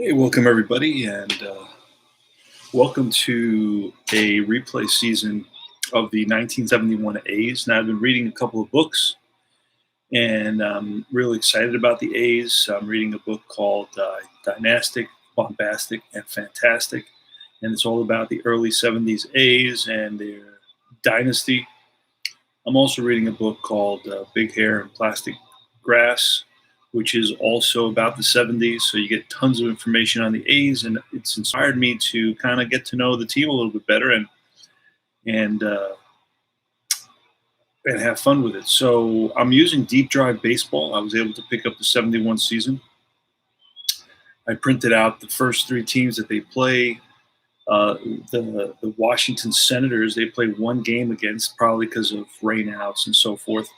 Hey, welcome everybody, and welcome to a replay season of the 1971 A's. Now, I've been reading a couple of books, and I'm really excited about the A's. I'm reading a book called Dynastic, Bombastic, and Fantastic, and it's all about the early 70s A's and their dynasty. I'm also reading a book called Big Hair and Plastic Grass, which is also about the 70s. So you get tons of information on the A's, and it's inspired me to kind of get to know the team a little bit better and uh, and have fun with it. So I'm using Deep Drive Baseball. I was able to pick up the 71 season. I printed out the first three teams that they play. Uh, the Washington Senators, they play one game against, probably because of rainouts and so forth.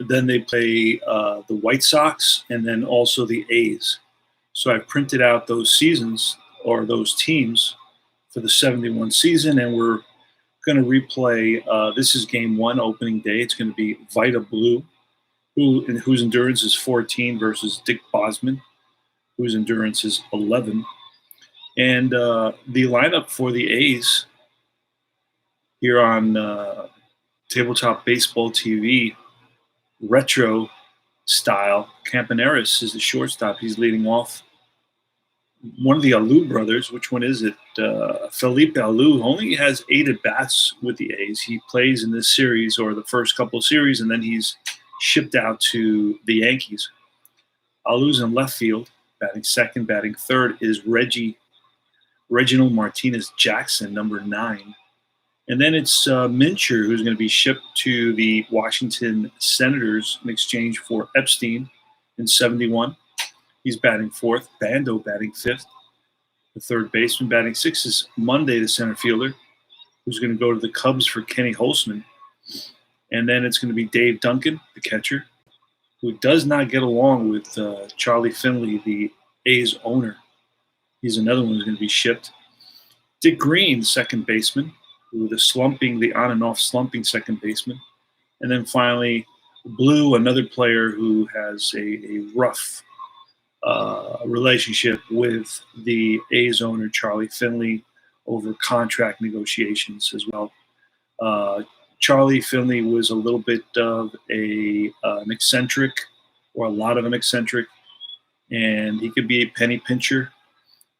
Then they play the White Sox and then also the A's. So I printed out those seasons or those teams for the 71 season, and we're going to replay. This is game one, opening day. It's going to be Vida Blue, whose endurance is 14, versus Dick Bosman, whose endurance is 11. And the lineup for the A's here on Tabletop Baseball TV, retro style. Campaneris is the shortstop. He's leading off. One of the Alou brothers, which one is it? Felipe Alou only has 8 at bats with the A's. He plays in this series or the first couple of series, and then he's shipped out to the Yankees. Alou's in left field. Batting second, batting third is Reginald Martinez Jackson, number 9. And then it's Mincher, who's going to be shipped to the Washington Senators in exchange for Epstein in 71. He's batting fourth. Bando batting fifth. The third baseman batting sixth is Monday, the center fielder, who's going to go to the Cubs for Kenny Holtzman. And then it's going to be Dave Duncan, the catcher, who does not get along with Charlie Finley, the A's owner. He's another one who's going to be shipped. Dick Green, second baseman, the on and off slumping second baseman. And then finally, Blue, another player who has a rough relationship with the A's owner, Charlie Finley, over contract negotiations as well. Charlie Finley was a little bit of an eccentric, or a lot of an eccentric, and he could be a penny pincher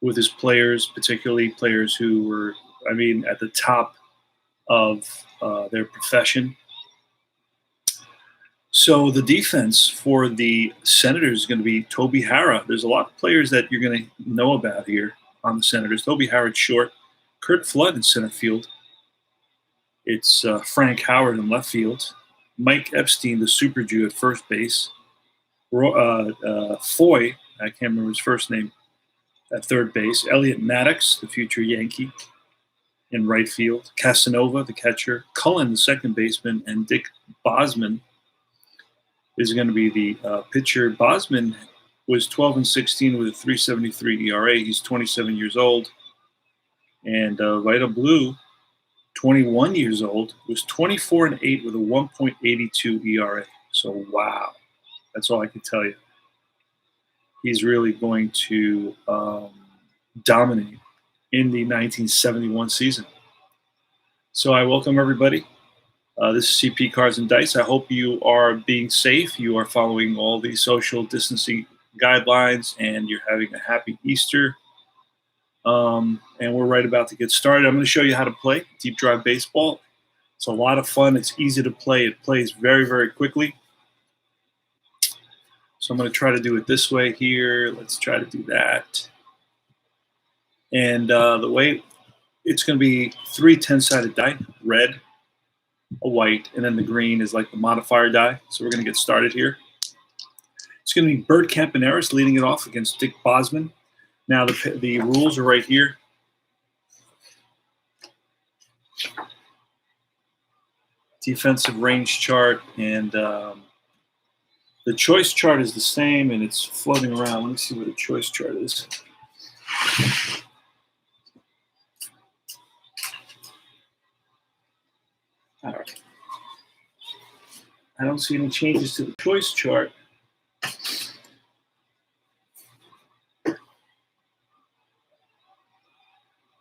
with his players, particularly players who were, at the top of their profession. So the defense for the Senators is going to be Toby Harrah. There's a lot of players that you're going to know about here on the Senators. Toby Harrah short, Curt Flood in center field. It's Frank Howard in left field, Mike Epstein, the Super Jew, at first base, Foy, I can't remember his first name, at third base, Elliot Maddox, the future Yankee, in right field, Casanova, the catcher, Cullen, the second baseman, and Dick Bosman is going to be the pitcher. Bosman was 12-16 with a 3.73 ERA. He's 27 years old. And Vida Blue, 21 years old, was 24-8 with a 1.82 ERA. So, wow. That's all I can tell you. He's really going to dominate in the 1971 season. So I welcome everybody. This is CP Cards and Dice. I hope you are being safe. You are following all the social distancing guidelines, and you're having a happy Easter. And we're right about to get started. I'm going to show you how to play Deep Drive Baseball. It's a lot of fun. It's easy to play. It plays very, very quickly. So I'm going to try to do it this way here. Let's try to do that. And the way it's going to be 3 10-sided die, red, a white, and then the green is like the modifier die. So we're going to get started here. It's going to be Bert Campaneris leading it off against Dick Bosman. Now the rules are right here. Defensive range chart, and the choice chart is the same, and it's floating around. Let me see what the choice chart is. All right. I don't see any changes to the choice chart.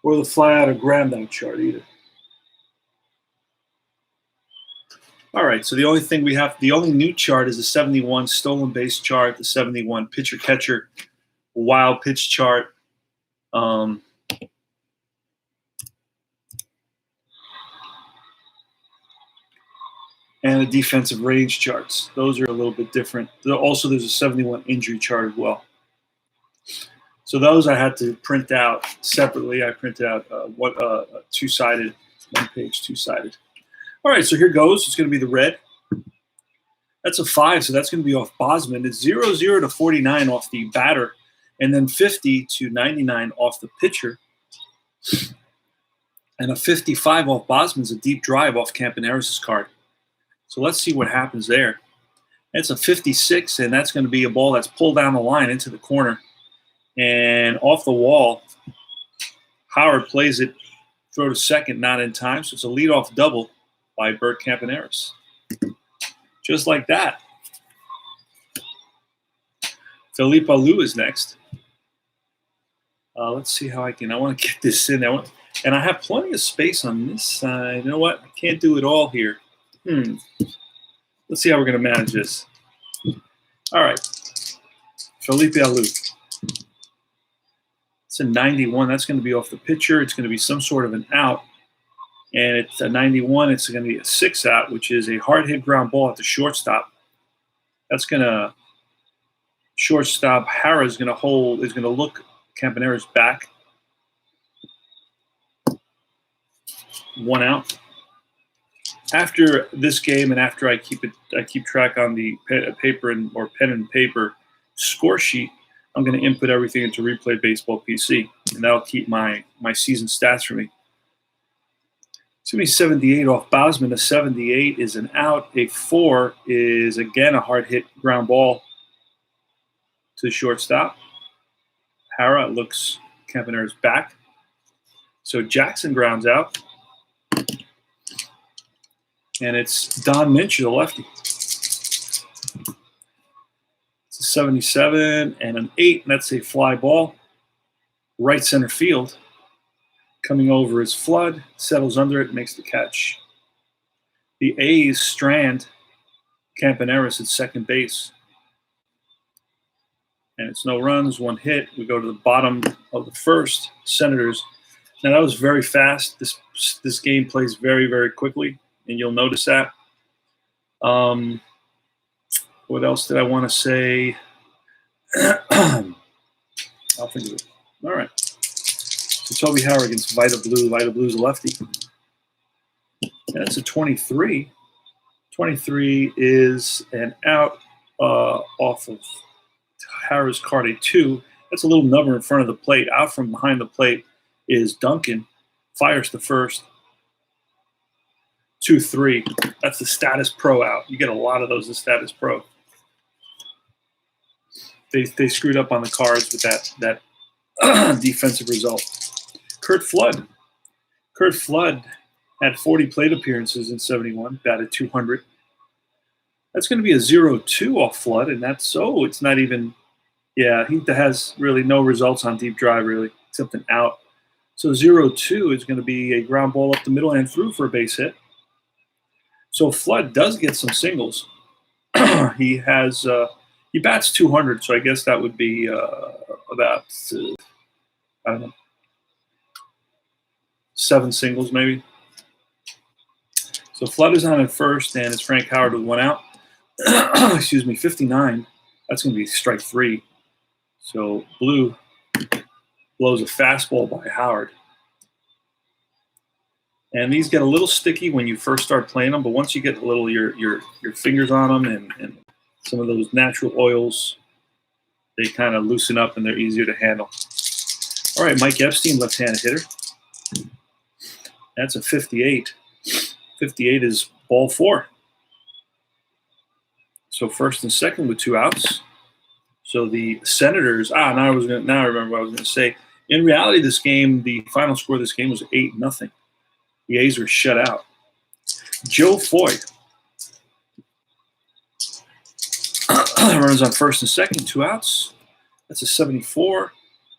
or the fly out or ground out chart either. All right, so the only new chart is the 71 stolen base chart, the 71 pitcher catcher wild pitch chart. And the defensive range charts. Those are a little bit different. Also, there's a 71 injury chart as well. So those I had to print out separately. I printed out two-sided, one page, two-sided. All right, so here goes. It's going to be the red. That's a 5, so that's going to be off Bosman. It's 0-0 to 49 off the batter, and then 50 to 99 off the pitcher. And a 55 off Bosman's a deep drive off Campaneris' card. So let's see what happens there. That's a 56, and that's going to be a ball that's pulled down the line into the corner. And off the wall, Howard plays it, throw to second, not in time. So it's a leadoff double by Bert Campaneris. Just like that. Felipe Alou is next. Let's see how I want to get this in. And I have plenty of space on this side. You know what? I can't do it all here. Let's see how we're going to manage this. All right. Felipe Alou. It's a 91. That's going to be off the pitcher. It's going to be some sort of an out. And it's a 91. It's going to be a 6-out, which is a hard hit ground ball at the shortstop. That's going to shortstop. Hara is going to look Campaneris back. 1 out. After this game, and after I keep track on the paper or pen and paper score sheet, I'm going to input everything into Replay Baseball PC, and that'll keep my season stats for me. It's going to be 78 off Bosman. A 78 is an out. A 4 is, again, a hard hit ground ball to the shortstop. Hara looks Campaneris back. So Jackson grounds out. And it's Don Minch, the lefty. It's a 77 and an 8, and that's a fly ball. Right center field. Coming over is Flood, settles under it, makes the catch. The A's strand Campaneris at second base. And it's no runs, 1 hit. We go to the bottom of the first. Senators. Now that was very fast. This game plays very, very quickly. And you'll notice that. What else did I want to say? I'll think of it. All right. So Toby Howard against Vida Blue. Vida Blue's a lefty. And that's a 23. 23 is an out off of Howard's card, a 2. That's a little number in front of the plate. Out from behind the plate is Duncan. Fires the first. 2-3. That's the Status Pro out. You get a lot of those in Status Pro. They screwed up on the cards with that defensive result. Curt Flood. Curt Flood had 40 plate appearances in 71, batted 200. That's going to be a 0-2 off Flood, and it's not even, he has really no results on deep drive, really, except an out. So 0-2 is going to be a ground ball up the middle and through for a base hit. So Flood does get some singles. He bats 200, so I guess that would be about, 7 singles maybe. So Flood is on at first, and it's Frank Howard with 1 out. Excuse me, 59. That's going to be strike 3. So Blue blows a fastball by Howard. And these get a little sticky when you first start playing them, but once you get a little your fingers on them and some of those natural oils, they kind of loosen up and they're easier to handle. All right, Mike Epstein, left-handed hitter. That's a 58. 58 is ball 4. So first and second with 2 outs. So the Senators. Now I remember what I was going to say. In reality, this game, the final score of this game was 8-0. The A's were shut out. Joe Foy runs on first and second, 2 outs. That's a 74.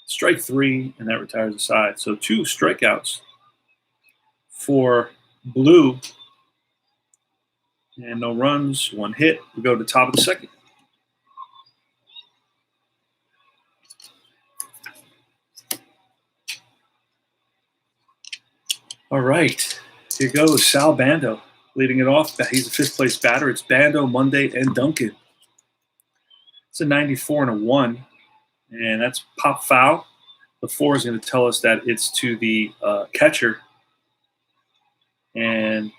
Strike 3, and that retires the side. So 2 strikeouts for Blue, and no runs, 1 hit. We go to the top of the second. All right, here goes Sal Bando leading it off. He's a 5th place batter. It's Bando, Monday, and Duncan. It's a 94 and a 1, and that's pop foul. The 4 is going to tell us that it's to the catcher, and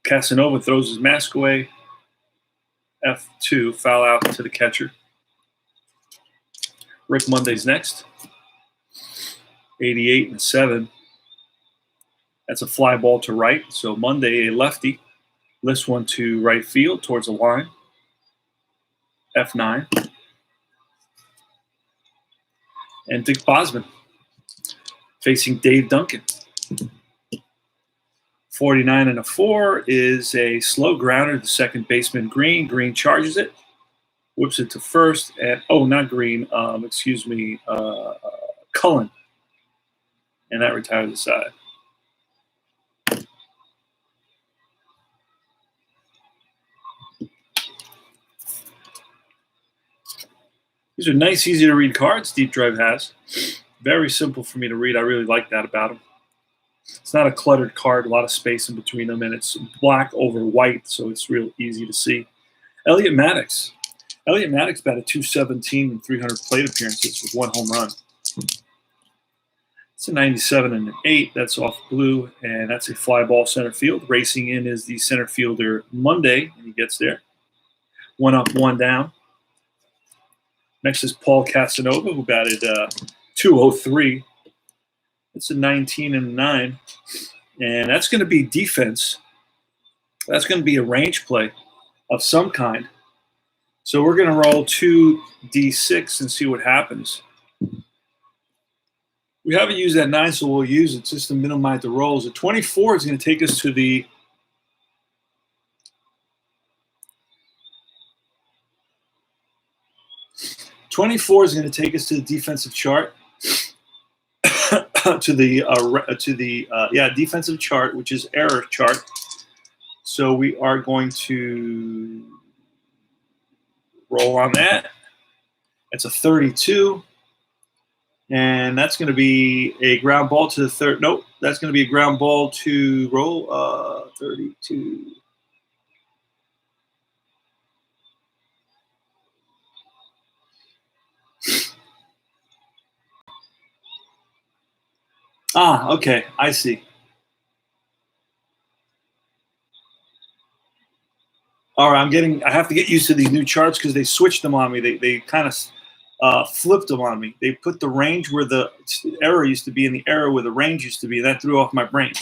Casanova throws his mask away. F2, foul out to the catcher. Rick Monday's next. 88 and 7. That's a fly ball to right. So Monday, a lefty, lifts one to right field towards the line. F9. And Dick Bosman facing Dave Duncan. 49 and a 4 is a slow grounder to second baseman Green. Green charges it, whips it to first, and not Green, Cullen, and that retires the side. These are nice, easy to read cards Deep Drive has. Very simple for me to read. I really like that about them. It's not a cluttered card, a lot of space in between them, and it's black over white, so it's real easy to see. Elliot Maddox. Elliot Maddox batted .217 and 300 plate appearances with 1 home run. It's a 97 and an 8. That's off Blue, and that's a fly ball center field. Racing in is the center fielder Monday, and he gets there. 1 up, 1 down. Next is Paul Casanova, who batted .203. It's a 19 and 9. And that's going to be defense. That's going to be a range play of some kind. So we're going to roll 2d6 and see what happens. We haven't used that 9, so we'll use it just to minimize the rolls. A 24 is going to take us to the defensive chart. to the defensive chart, which is error chart. So we are going to roll on that. It's a 32, and that's going to be a ground ball to the third. Nope, that's going to be a ground ball to roll 32. Okay, I see. All right, I have to get used to these new charts because they switched them on me. They kind of flipped them on me. They put the range where the error used to be and the error where the range used to be. That threw off my brain.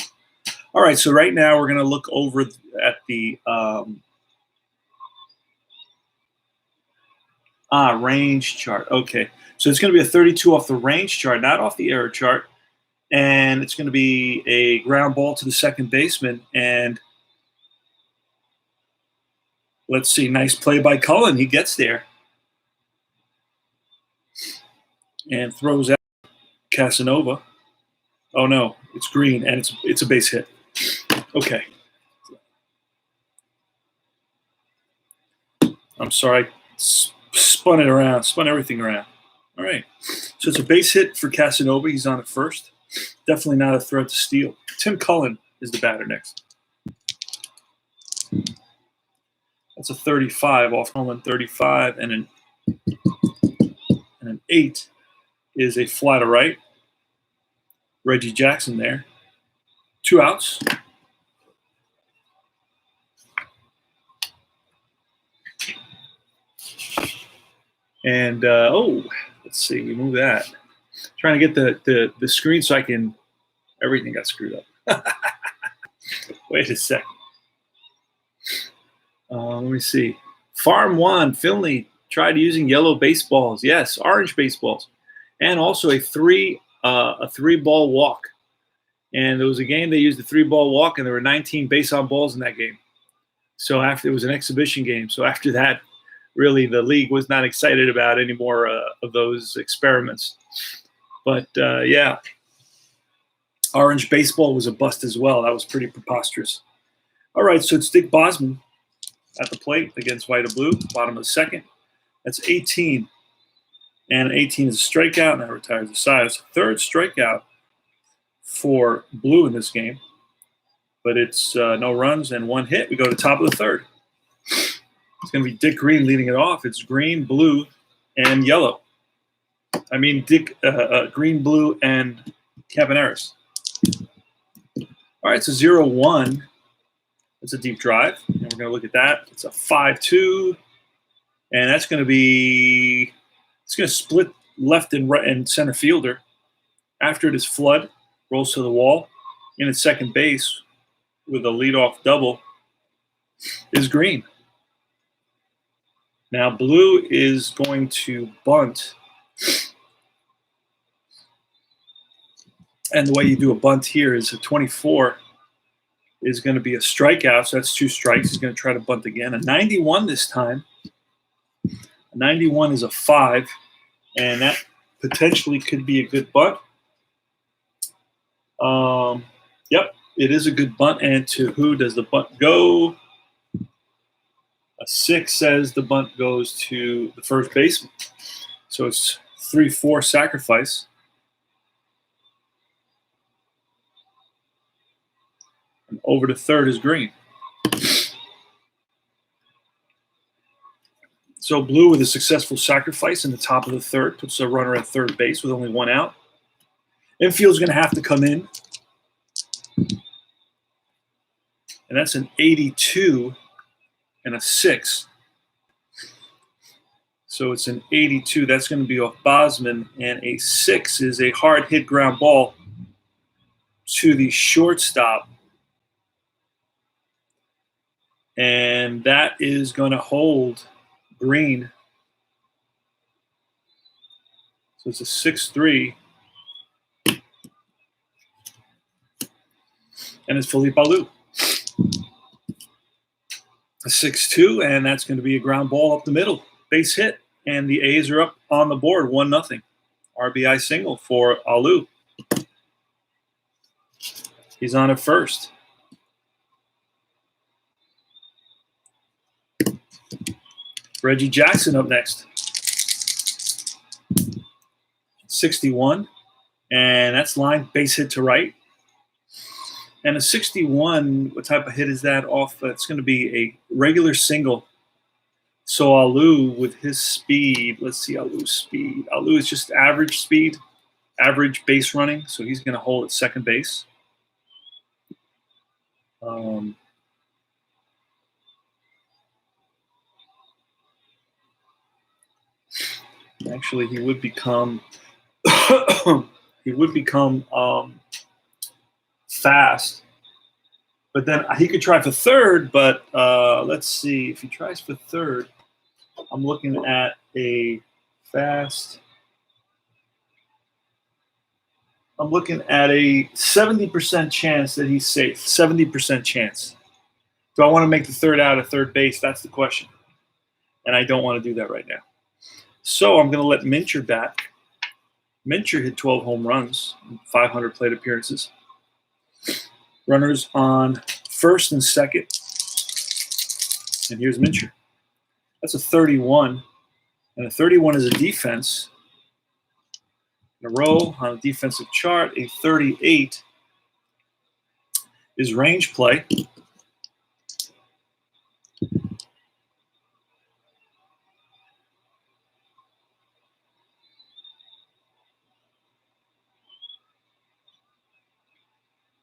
All right, so right now we're going to look over at the range chart. Okay, so it's going to be a 32 off the range chart, not off the error chart. And it's going to be a ground ball to the second baseman. And let's see, nice play by Cullen. He gets there and throws out Casanova. Oh, no, it's Green, and it's a base hit. Okay. I'm sorry. Spun everything around. All right. So it's a base hit for Casanova. He's on at first. Definitely not a threat to steal. Tim Cullen is the batter next. That's a 35 off home run 35, and an 8 is a fly to right. Reggie Jackson there. 2 outs. And let's see, we move that. Trying to get the screen so I can. Everything got screwed up. Wait a second. Let me see. Farm 1, Finley tried using yellow baseballs. Yes, orange baseballs, and also a 3-ball walk. And there was a game they used a 3-ball walk, and there were 19 base on balls in that game. So it was an exhibition game. So after that, really the league was not excited about any more of those experiments. But yeah, orange baseball was a bust as well. That was pretty preposterous. All right, so it's Dick Bosman at the plate against white or blue, bottom of the second. That's 18. And 18 is a strikeout, and that retires the side. It's a third strikeout for blue in this game. But it's no runs and one hit. We go to the top of the third. It's going to be Dick Green leading it off. It's green, blue, and yellow. I mean, green, blue, and Campaneris. All right, it's a 0-1. It's a deep drive, and we're going to look at that. It's a 5-2, and that's going to be – it's going to split left and right and center fielder. After it is Flood, rolls to the wall. In at second base with a leadoff double is Green. Now, blue is going to bunt. And the way you do a bunt here is a 24 is going to be a strikeout, so that's 2 strikes. He's going to try to bunt again. A 91 this time. A 91 is a 5, and that potentially could be a good bunt. Yep, it is a good bunt. And to who does the bunt go? A 6 says the bunt goes to the first baseman. So it's 3-4 sacrifice. And over to third is Green. So blue with a successful sacrifice in the top of the third puts a runner at third base with only 1 out. Infield's going to have to come in. And that's an 82 and a 6. So it's an 82. That's going to be off Bosman. And a 6 is a hard hit ground ball to the shortstop. And that is going to hold Green. So it's a 6-3. And it's Felipe Alou. A 6-2, and that's going to be a ground ball up the middle. Base hit. And the A's are up on the board, 1-0. RBI single for Alou. He's on at first. Reggie Jackson up next. 61. And that's line base hit to right. And a 61, what type of hit is that off? It's going to be a regular single. So Alou with his speed, let's see Alou's speed. Alou is just average speed, average base running. So he's going to hold at second base. Actually, he would become fast, but then he could try for third. But let's see if he tries for third. I'm looking at a fast. I'm looking at a 70% chance that he's safe. 70% chance. Do I want to make the third out at third base? That's the question, and I don't want to do that right now. So I'm going to let Mincher bat. Mincher hit 12 home runs, 500 plate appearances. Runners on first and second. And here's Mincher. That's a 31. And a 31 is a defense. In a row on a defensive chart, a 38 is range play.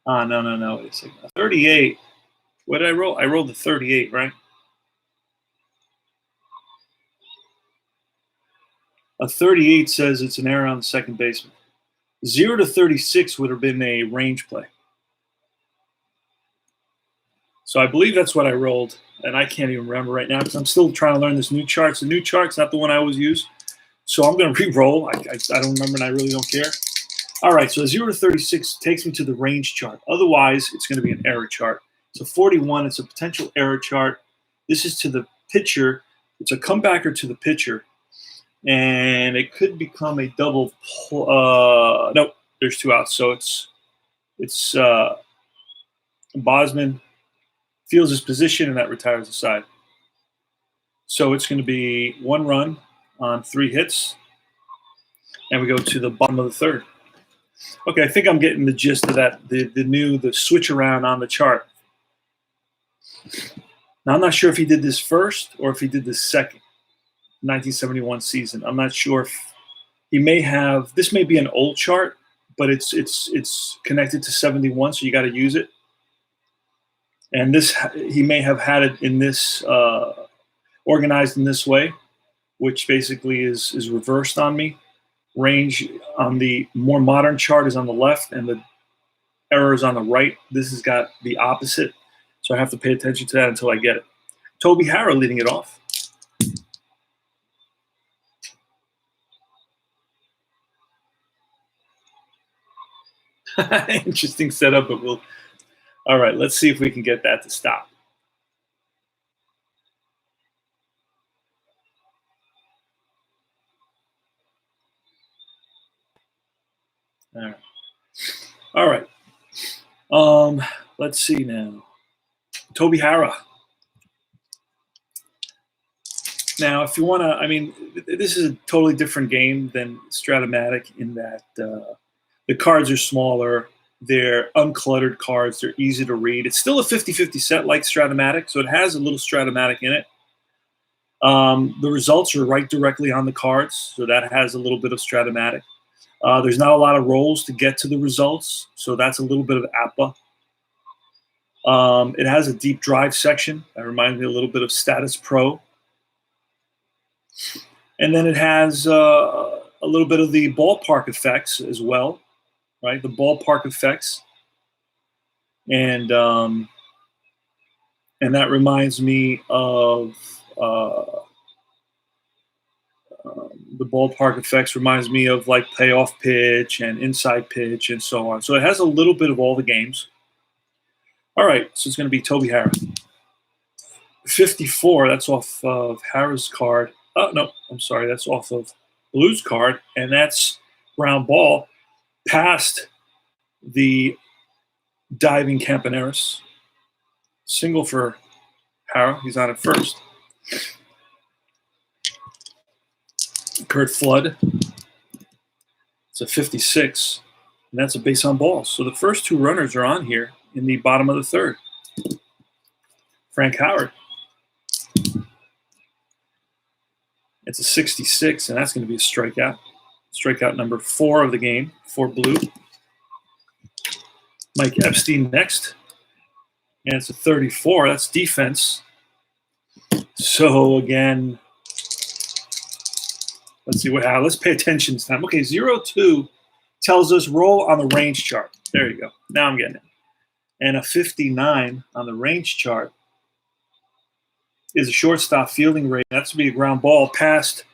No. Wait a second. A 38. What did I roll? I rolled the 38, right? A 38 says it's an error on the second baseman. 0 to 36 would have been a range play. So I believe that's what I rolled, and I can't even remember right now because I'm still trying to learn this new chart. It's a new chart's not the one I always use. So I'm going to re-roll. I don't remember, and I really don't care. All right, so 0 to 36 takes me to the range chart. Otherwise, it's going to be an error chart. So 41, it's a potential error chart. This is to the pitcher. It's a comebacker to the pitcher. and it could become a double. Nope, there's 2 outs, so it's Bosman feels his position, and that retires the side. So it's going to be 1 run on 3 hits, and we go to the bottom of the 3rd. Okay, I think I'm getting the gist of that. The switch around on the chart. Now I'm not sure if he did this first or if he did this second, 1971 season. I'm not sure if he may have. This may be an old chart, but it's connected to 71, so you got to use it. And this, he may have had it in this organized in this way, which basically is reversed on me. Range on the more modern chart is on the left, and the error is on the right. This has got the opposite, so I have to pay attention to that until I get it. Toby Harrah leading it off. Interesting setup, but we'll. All right, let's see if we can get that to stop. All right. Let's see now. Toby Harrah. Now, if you want to, I mean, this is a totally different game than Stratomatic in that the cards are smaller. They're uncluttered cards. They're easy to read. It's still a 50-50 set like Stratomatic, so it has a little Stratomatic in it. The results are right directly on the cards, so that has a little bit of Stratomatic. There's not a lot of rolls to get to the results, so that's a little bit of APBA. It has a deep drive section. That reminds me a little bit of Status Pro. And then it has a little bit of the ballpark effects as well, right? The ballpark effects. And that reminds me of the ballpark effects reminds me of like payoff pitch and inside pitch and so on. So it has a little bit of all the games. All right, so it's going to be Toby Harrah. 54, that's off of Harrah's card. Oh, no, I'm sorry, that's off of Blue's card, and that's ground ball past the diving Campaneris. Single for Harrah, he's on at first. Curt Flood, it's a 56, and that's a base on balls. So the first 2 runners are on here in the bottom of the 3rd. Frank Howard, it's a 66, and that's going to be a strikeout. Strikeout number 4 of the game for Blue. Mike Epstein next, and it's a 34. That's defense. So again, let's see what happens. Let's pay attention this time. Okay, 0-2 tells us roll on the range chart. There you go. Now I'm getting it. And a 59 on the range chart is a shortstop fielding rate. That's going to be a ground ball past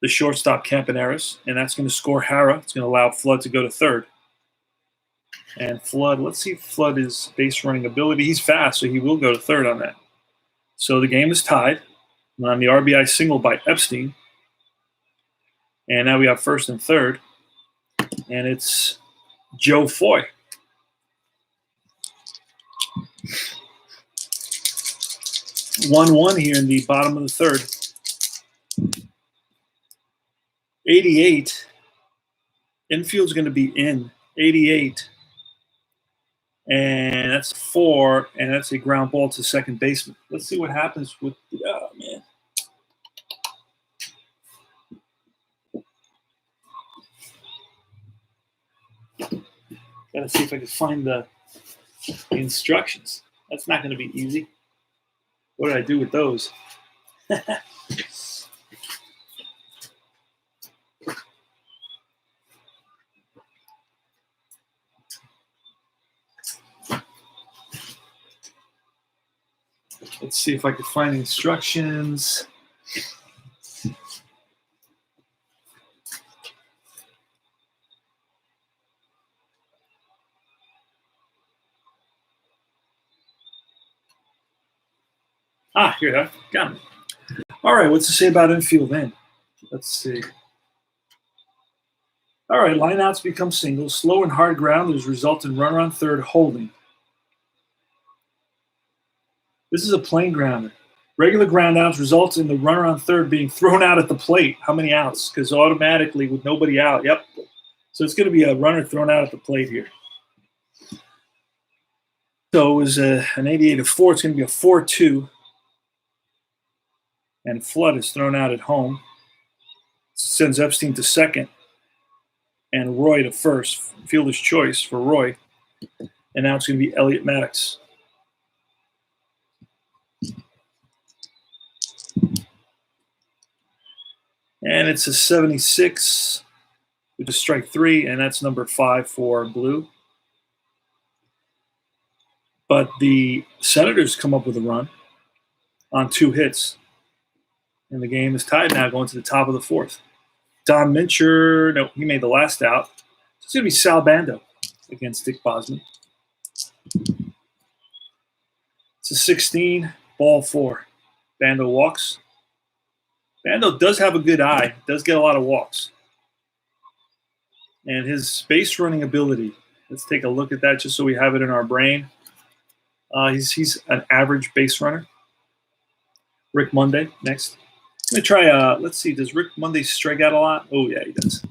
the shortstop Campaneris, and that's going to score Harrah. It's going to allow Flood to go to 3rd. And Flood, let's see if Flood is base running ability. He's fast, so he will go to 3rd on that. So the game is tied on the RBI single by Epstein. And now we have 1st and 3rd. And it's Joe Foy. One here in the bottom of the 3rd. 88. Infield's going to be in. 88. And that's 4, and that's a ground ball to second baseman. Let's see what happens with oh man. Gotta see if I can find the instructions. That's not gonna be easy. What did I do with those? Let's see if I can find the instructions. Here, got it. All right, what's to say about infield then? Let's see. All right, lineouts become singles. Slow and hard grounders result in runner on third holding. This is a plain grounder. Regular groundouts result in the runner on third being thrown out at the plate. How many outs? Because automatically with nobody out. Yep. So it's going to be a runner thrown out at the plate here. So it was an 88-4. It's going to be a 4-2. And Flood is thrown out at home. Sends Epstein to second. And Roy to first. Fielder's choice for Roy. And now it's going to be Elliot Maddox. And it's a 76 with a strike 3, and that's number 5 for Blue. But the Senators come up with a run on 2 hits. And the game is tied now going to the top of the 4th. Don Mincher, no, he made the last out. So it's going to be Sal Bando against Dick Bosman. It's a 16, ball 4. Bando walks. Bando does have a good eye, does get a lot of walks. And his base running ability, let's take a look at that just so we have it in our brain. He's an average base runner. Rick Monday, next. I'm going to try, let's see, does Rick Monday strike out a lot? Oh, yeah, he does.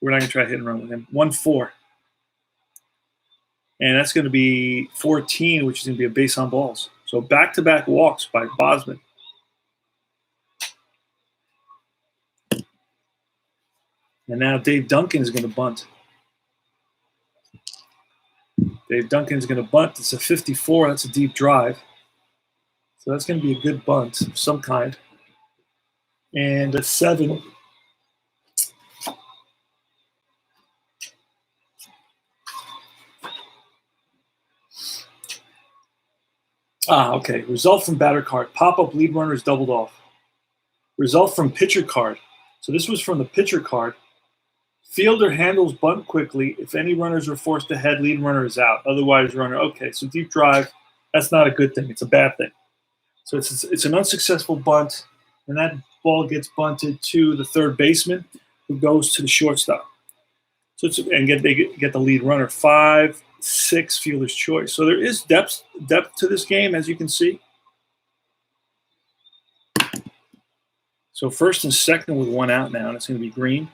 We're not going to try hit and run with him. 1-4. And that's going to be 14, which is going to be a base on balls. So back-to-back walks by Bosman. And now Dave Duncan is going to bunt. Dave Duncan is going to bunt. It's a 54. That's a deep drive. So that's going to be a good bunt of some kind. And a 7. Okay. Result from batter card. Pop-up lead runner is doubled off. Result from pitcher card. So this was from the pitcher card. Fielder handles bunt quickly. If any runners are forced ahead, lead runner is out. Otherwise, runner. Okay, so deep drive, that's not a good thing. It's a bad thing. So it's an unsuccessful bunt, and that ball gets bunted to the third baseman, who goes to the shortstop. So they get the lead runner. 5-6 fielder's choice. So there is depth to this game, as you can see. So first and second with 1 out now, and it's going to be Green.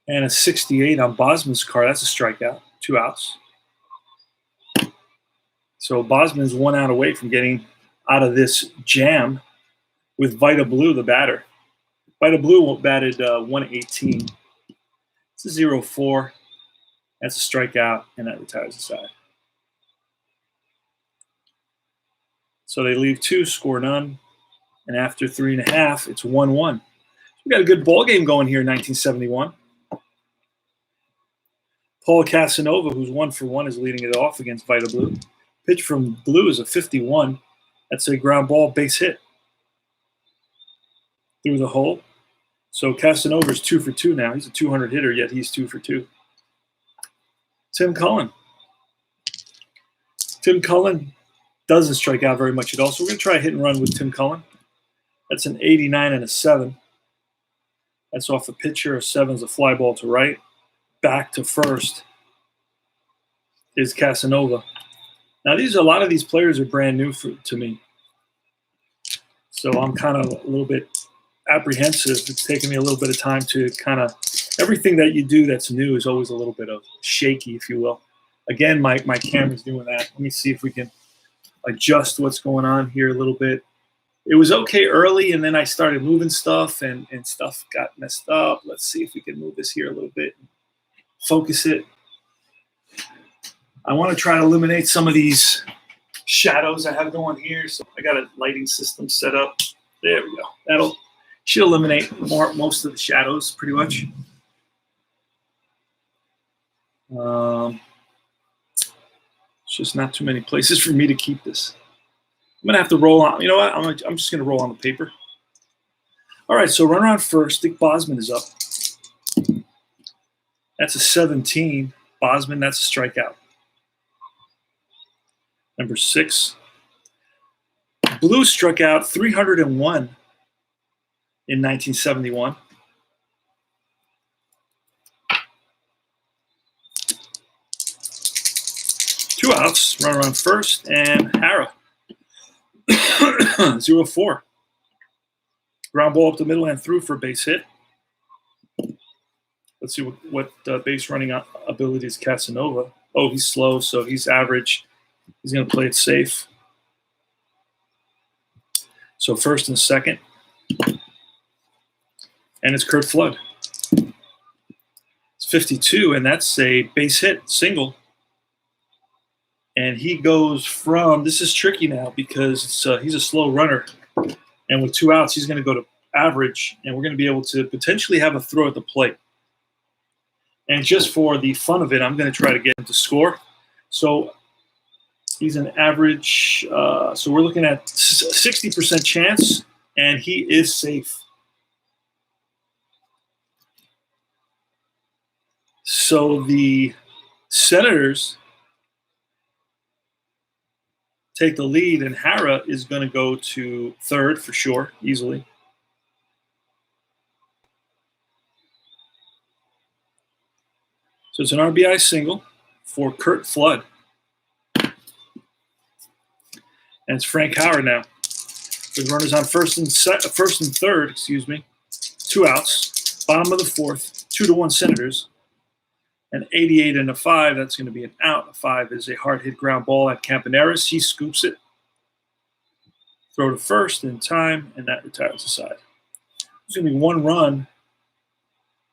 And a 68 on Bosman's card. That's a strikeout. 2 outs. So Bosman's 1 out away from getting out of this jam with Vida Blue, the batter. Vida Blue batted 118. It's a 0-4. That's a strikeout, and that retires the side. So they leave 2, score none. And after 3.5, it's 1-1. We got a good ball game going here in 1971. Paul Casanova, who's 1 for 1, is leading it off against Vida Blue. Pitch from Blue is a 51. That's a ground ball base hit through the hole. So Casanova's 2 for 2 now. He's a 200 hitter, yet he's 2 for 2. Tim Cullen. Tim Cullen doesn't strike out very much at all. So we're going to try a hit and run with Tim Cullen. That's an 89 and a 7. That's off the pitcher. A 7 is a fly ball to right. Back to first is Casanova. Now, a lot of these players are brand new to me. So I'm kind of a little bit apprehensive. It's taken me a little bit of time to kind of – everything that you do that's new is always a little bit of shaky, if you will. Again, my camera's doing that. Let me see if we can adjust what's going on here a little bit. It was okay early, and then I started moving stuff, and stuff got messed up. Let's see if we can move this here a little bit. Focus it. I want to try to eliminate some of these shadows I have going here. So I got a lighting system set up. There we go. That'll should eliminate most of the shadows pretty much. It's just not too many places for me to keep this. I'm going to have to roll on. You know what? I'm just going to roll on the paper. All right, so runner on first. Dick Bosman is up. That's a 17. Bosman, that's a strikeout. Number 6. Blue struck out 301 in 1971. Two outs, runner on first, and Hara. 0-4. Ground ball up the middle and through for a base hit. Let's see what base running ability is Casanova. Oh, he's slow, so he's average. He's going to play it safe. So first and second. And it's Curt Flood. It's 52, and that's a base hit, single. And he goes from, this is tricky now because he's a slow runner. And with two outs, he's going to go to average, and we're going to be able to potentially have a throw at the plate. And just for the fun of it, I'm going to try to get him to score. So he's an average. So we're looking at 60% chance, and he is safe. So the Senators take the lead, and Hara is going to go to third for sure, easily. So it's an RBI single for Curt Flood. And it's Frank Howard now. With runners on first and third, two outs, bottom of the fourth, 2-1 Senators. An 88 and a 5, that's going to be an out. A 5 is a hard hit ground ball at Campaneris. He scoops it. Throw to first in time, and that retires the side. There's going to be one run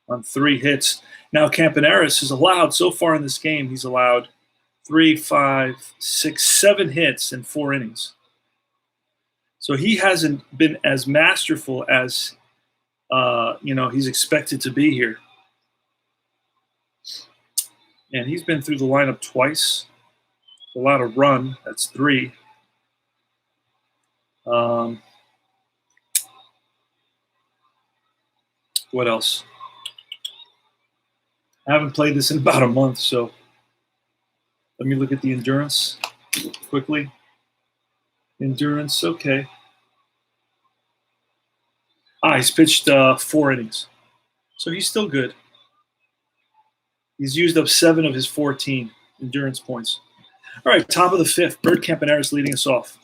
on 3 hits. Now Campaneris is allowed, so far in this game, he's allowed 3, 5, 6, 7 hits in 4 innings. So he hasn't been as masterful as he's expected to be here. And he's been through the lineup twice. A lot of run. That's 3. What else? I haven't played this in about a month, so let me look at the endurance quickly. Endurance, okay. He's pitched 4 innings. So he's still good. He's used up 7 of his 14 endurance points. All right, top of the 5th, Bert Campaneris leading us off.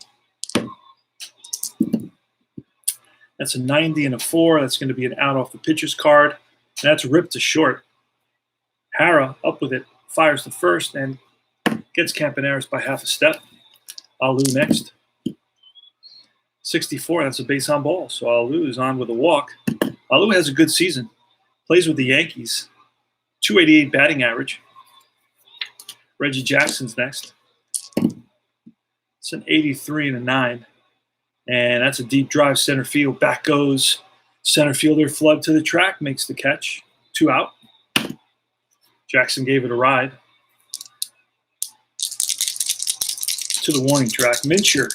That's a 90 and a 4. That's going to be an out off the pitcher's card. And that's ripped to short. Hara up with it, fires to first, and gets Campaneris by half a step. Alou next. 64, that's a base on ball. So Alou is on with a walk. Alou has a good season. Plays with the Yankees. 288 batting average. Reggie Jackson's next. It's an 83 and a 9. And that's a deep drive center field. Back goes center fielder Flood to the track, makes the catch. 2 out. Jackson gave it a ride. To the warning track. Mincher.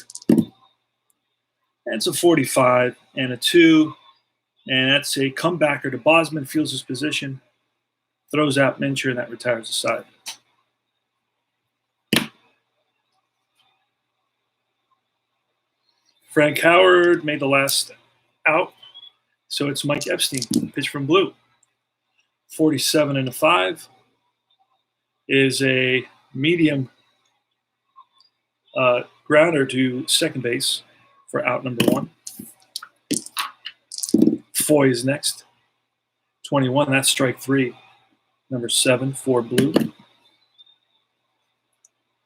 That's a 45 and a 2. And that's a comebacker to Bosman. Feels his position. Throws out Mincher, and that retires the side. Frank Howard made the last out. So it's Mike Epstein, pitch from blue. 47 and a 5 is a medium grounder to second base for out number 1. Foy is next. 21, that's strike 3. Number 7 for blue.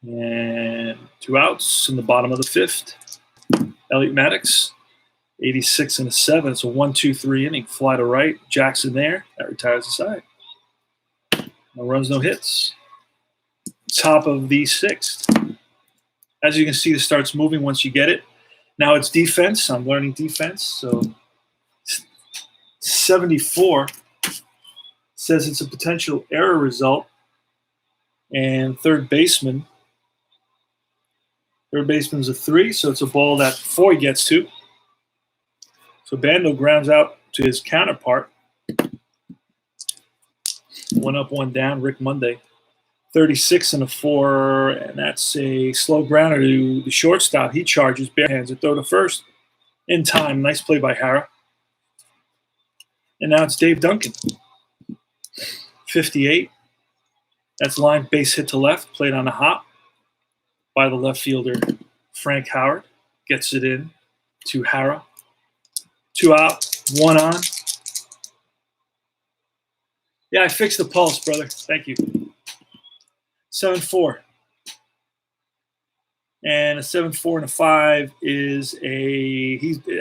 And 2 outs in the bottom of the 5th. Elliot Maddox, 86 and a 7. It's a 1-2-3 inning. Fly to right. Jackson there. That retires the side. No runs, no hits. Top of the 6th. As you can see, it starts moving once you get it. Now it's defense. I'm learning defense. So 74 says it's a potential error result. And third baseman's a 3, so it's a ball that Foy gets to. So Bando grounds out to his counterpart. 1 up, 1 down, Rick Monday. 36 and a 4, and that's a slow grounder to the shortstop. He charges, bare hands, a throw to first. In time, nice play by Hara. And now it's Dave Duncan. 58. That's line base hit to left, played on a hop by the left fielder, Frank Howard. Gets it in to Hara. 2 out, 1 on. Yeah, I fixed the pulse, brother. Thank you. 7-4. And a 7-4 and a 5 is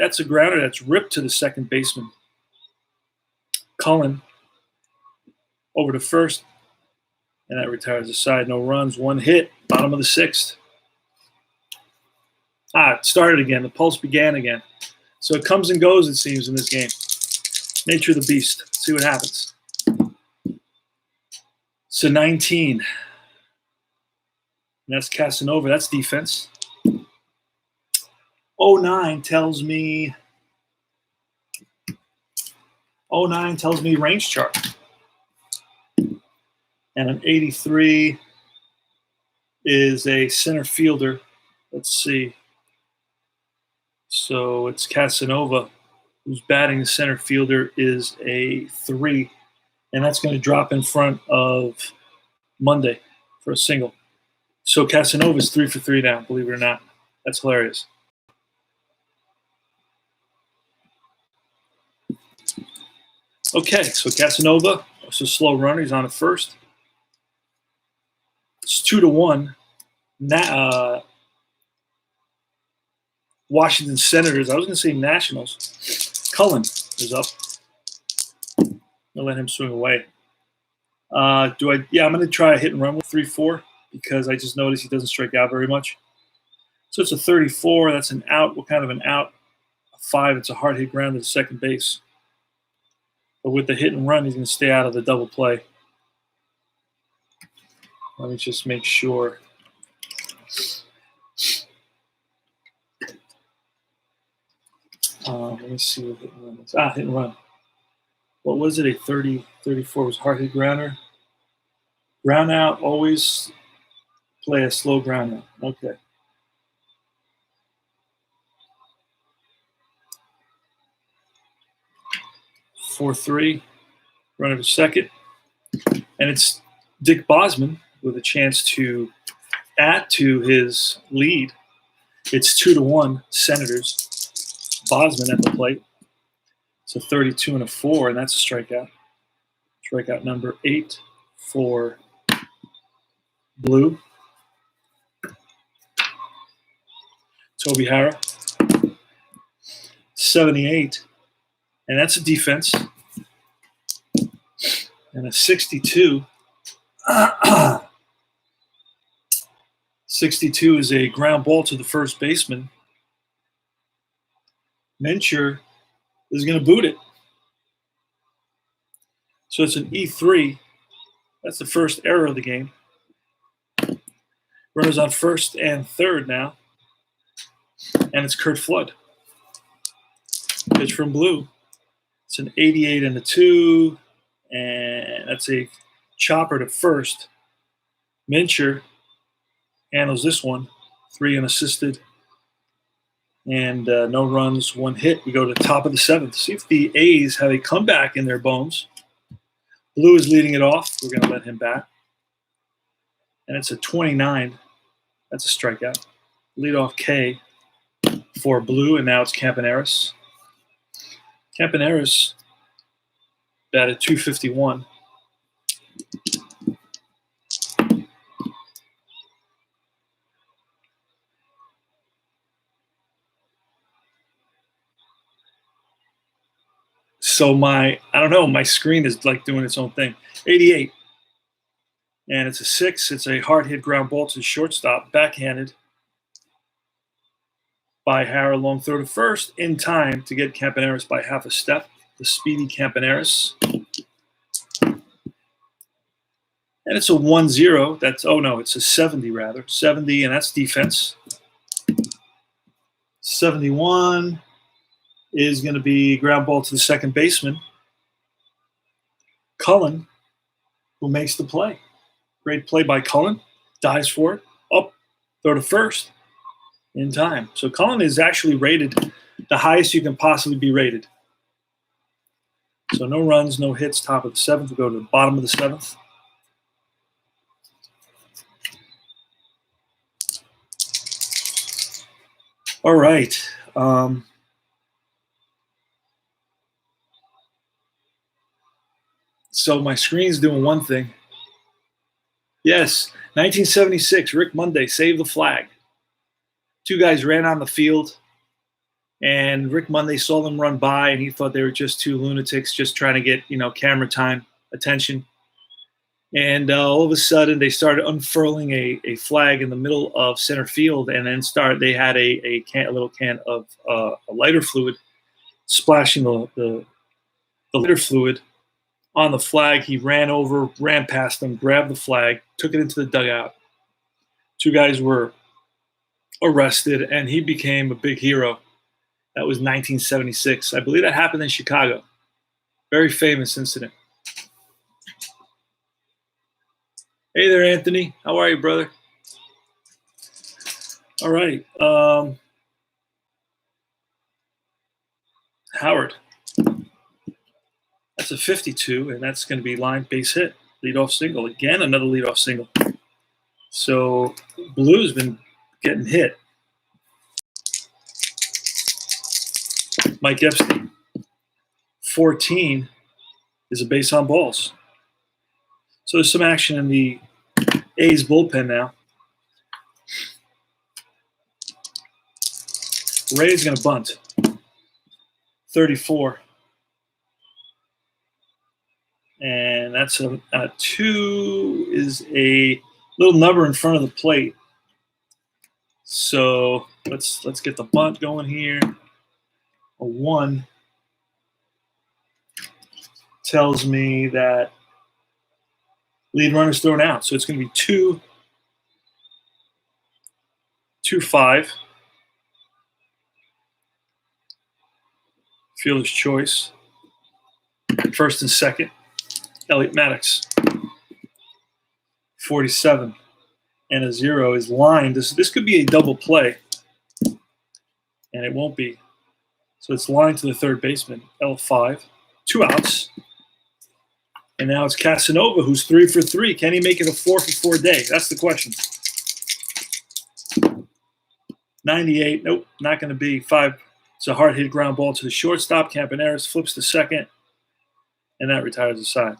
that's a grounder that's ripped to the second baseman. Cullen over to first. And that retires the side. No runs, 1 hit. Bottom of the 6th. It started again. The pulse began again. So it comes and goes, it seems, in this game. Nature of the beast. Let's see what happens. So 19. And that's Casanova. That's defense. 09 tells me range chart. And an 83 is a center fielder. Let's see. So it's Casanova, who's batting the center fielder, is a 3. And that's going to drop in front of Monday for a single. So Casanova's 3 for 3 now, believe it or not. That's hilarious. Okay, so Casanova, it's a slow runner. He's on at first. It's 2-1. Washington Senators. I was going to say Nationals. Cullen is up. I'll let him swing away. I'm going to try a hit and run with 3-4 because I just noticed he doesn't strike out very much. So it's a 34. That's an out. What kind of an out? A 5. It's a hard hit ground to second base. But with the hit and run, he's going to stay out of the double play. Let me just make sure. Let me see what hit and run is. Hit and run. What was it? A 30, 34 was hard hit grounder. Ground out, always play a slow ground out. Okay. Four, 3, runner to second. And it's Dick Bosman with a chance to add to his lead. It's 2-1 Senators. Bosman at the plate. It's a 32 and a 4, and that's a strikeout. Strikeout number 8 for Blue. Toby Hara. 78, and that's a defense. And a 62. 62 is a ground ball to the first baseman. Mincher is going to boot it. So it's an E3. That's the first error of the game. Runners on first and third now. And it's Curt Flood. Pitch from Blue. It's an 88 and a 2. And that's a chopper to first. Mincher handles this one. 3 unassisted. And no runs, 1 hit. We go to the top of the 7th. See if the A's have a comeback in their bones. Blue is leading it off. We're going to let him bat. And it's a 29. That's a strikeout. Leadoff K for Blue, and now it's Campaneris. Campaneris batted .251. So my screen is like doing its own thing. 88. And it's a 6. It's a hard hit ground ball to the shortstop, backhanded by Hara, long throw to first, in time to get Campaneris by half a step. The speedy Campaneris. And it's a 1-0. It's a 70 rather. 70, and that's defense. 71 is going to be ground ball to the second baseman, Cullen, who makes the play. Great play by Cullen. Dives for it. Up. Throw to first. In time. So Cullen is actually rated the highest you can possibly be rated. So no runs, no hits, top of the 7th. We'll go to the bottom of the 7th. All right. So my screen's doing one thing. Yes, 1976, Rick Monday saved the flag. Two guys ran on the field, and Rick Monday saw them run by, and he thought they were just two lunatics just trying to get, camera time, attention. And all of a sudden, they started unfurling a flag in the middle of center field, and then they had a little can of a lighter fluid, splashing the lighter fluid on the flag. He ran past them, grabbed the flag, took it into the dugout. Two guys were arrested, and he became a big hero. That was 1976. I believe that happened in Chicago. Very famous incident. Hey there, Anthony. How are you, brother? All right. Howard. That's a 52, and that's going to be line base hit. Leadoff single. Again, another leadoff single. So Blue's been getting hit. Mike Epstein. 14 is a base on balls. So there's some action in the A's bullpen now. Ray's going to bunt. 34. And that's a 2 is a little number in front of the plate. So let's get the bunt going here. A 1 tells me that lead runner's thrown out. So it's going to be 2-5. Fielder's choice. First and second. Elliot Maddox. 47. And a 0 is lined. This could be a double play. And it won't be. So it's lined to the third baseman. L5. 2 outs. And now it's Casanova, who's 3 for 3. Can he make it a 4 for 4 day? That's the question. 98. Nope, not going to be. 5. It's a hard hit ground ball to the shortstop. Campaneris flips to second. And that retires the side.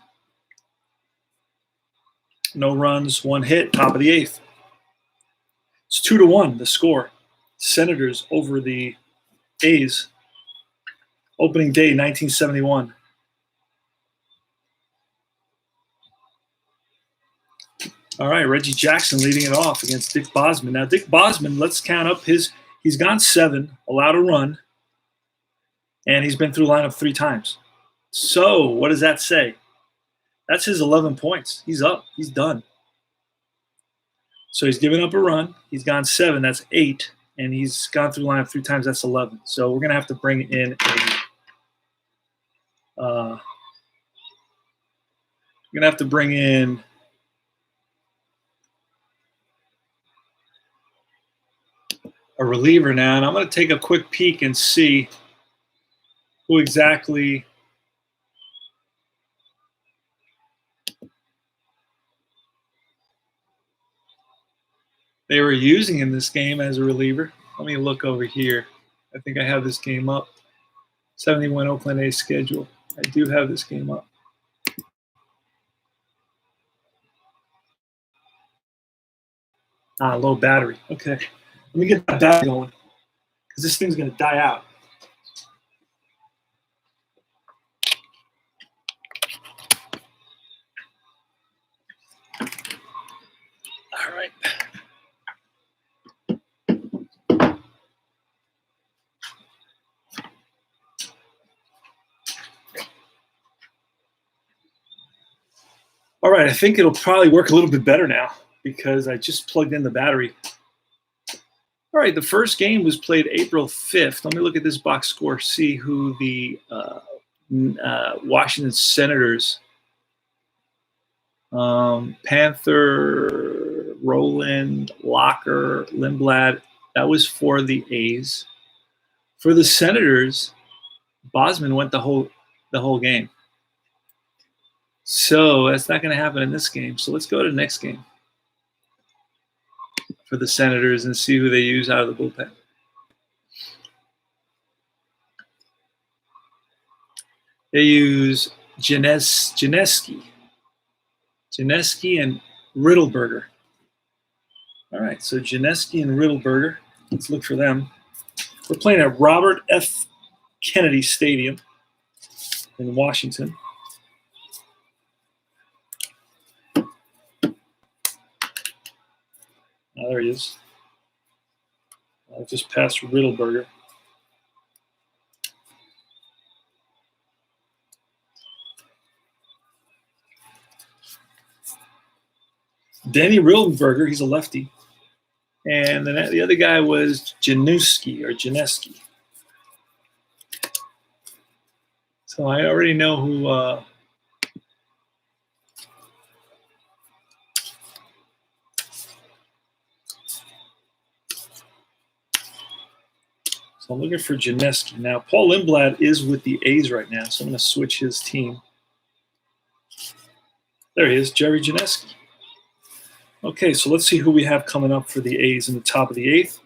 No runs, 1 hit, top of the 8th. It's 2-1, the score. Senators over the A's. Opening day, 1971. All right, Reggie Jackson leading it off against Dick Bosman. Now, Dick Bosman, let's count up he's gone 7, allowed a run, and he's been through lineup 3 times. So, what does that say? That's his 11 points. He's up. He's done. So he's given up a run. He's gone 7. That's 8. And he's gone through lineup 3 times. That's 11. So we're going to have to bring in a reliever now. And I'm going to take a quick peek and see who exactly they were using in this game as a reliever. Let me look over here. I think I have this game up. 71 Oakland A's schedule. I do have this game up. Low battery. Okay. Let me get that battery going because this thing's going to die out. All right. All right, I think it'll probably work a little bit better now because I just plugged in the battery. All right, the first game was played April 5th. Let me look at this box score, see who the Washington Senators, Panther, Roland, Locker, Lindblad, that was for the A's. For the Senators, Bosman went the whole game. So that's not going to happen in this game. So let's go to the next game for the Senators and see who they use out of the bullpen. They use Janeski and Riddleberger. All right, so Janeski and Riddleberger. Let's look for them. We're playing at Robert F. Kennedy Stadium in Washington. Oh, there he is. I just passed Riddleberger. Danny Riddleberger, he's a lefty. And then the other guy was Janeski. So I already know who so I'm looking for Janeski. Now, Paul Lindblad is with the A's right now, so I'm going to switch his team. There he is, Jerry Janeski. Okay, so let's see who we have coming up for the A's in the top of the 8th.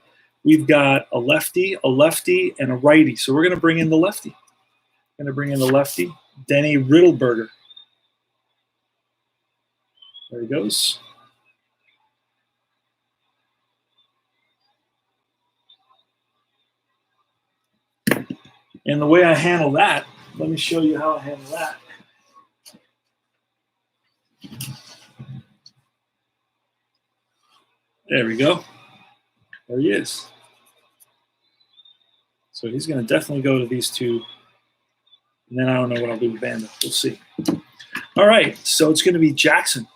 We've got a lefty, and a righty. So we're going to bring in the lefty. Denny Riddleberger. There he goes. And the way I handle that, let me show you how I handle that. There we go. There he is. So he's going to definitely go to these two. And then I don't know what I'll do with Banda. We'll see. All right. So it's going to be Jackson.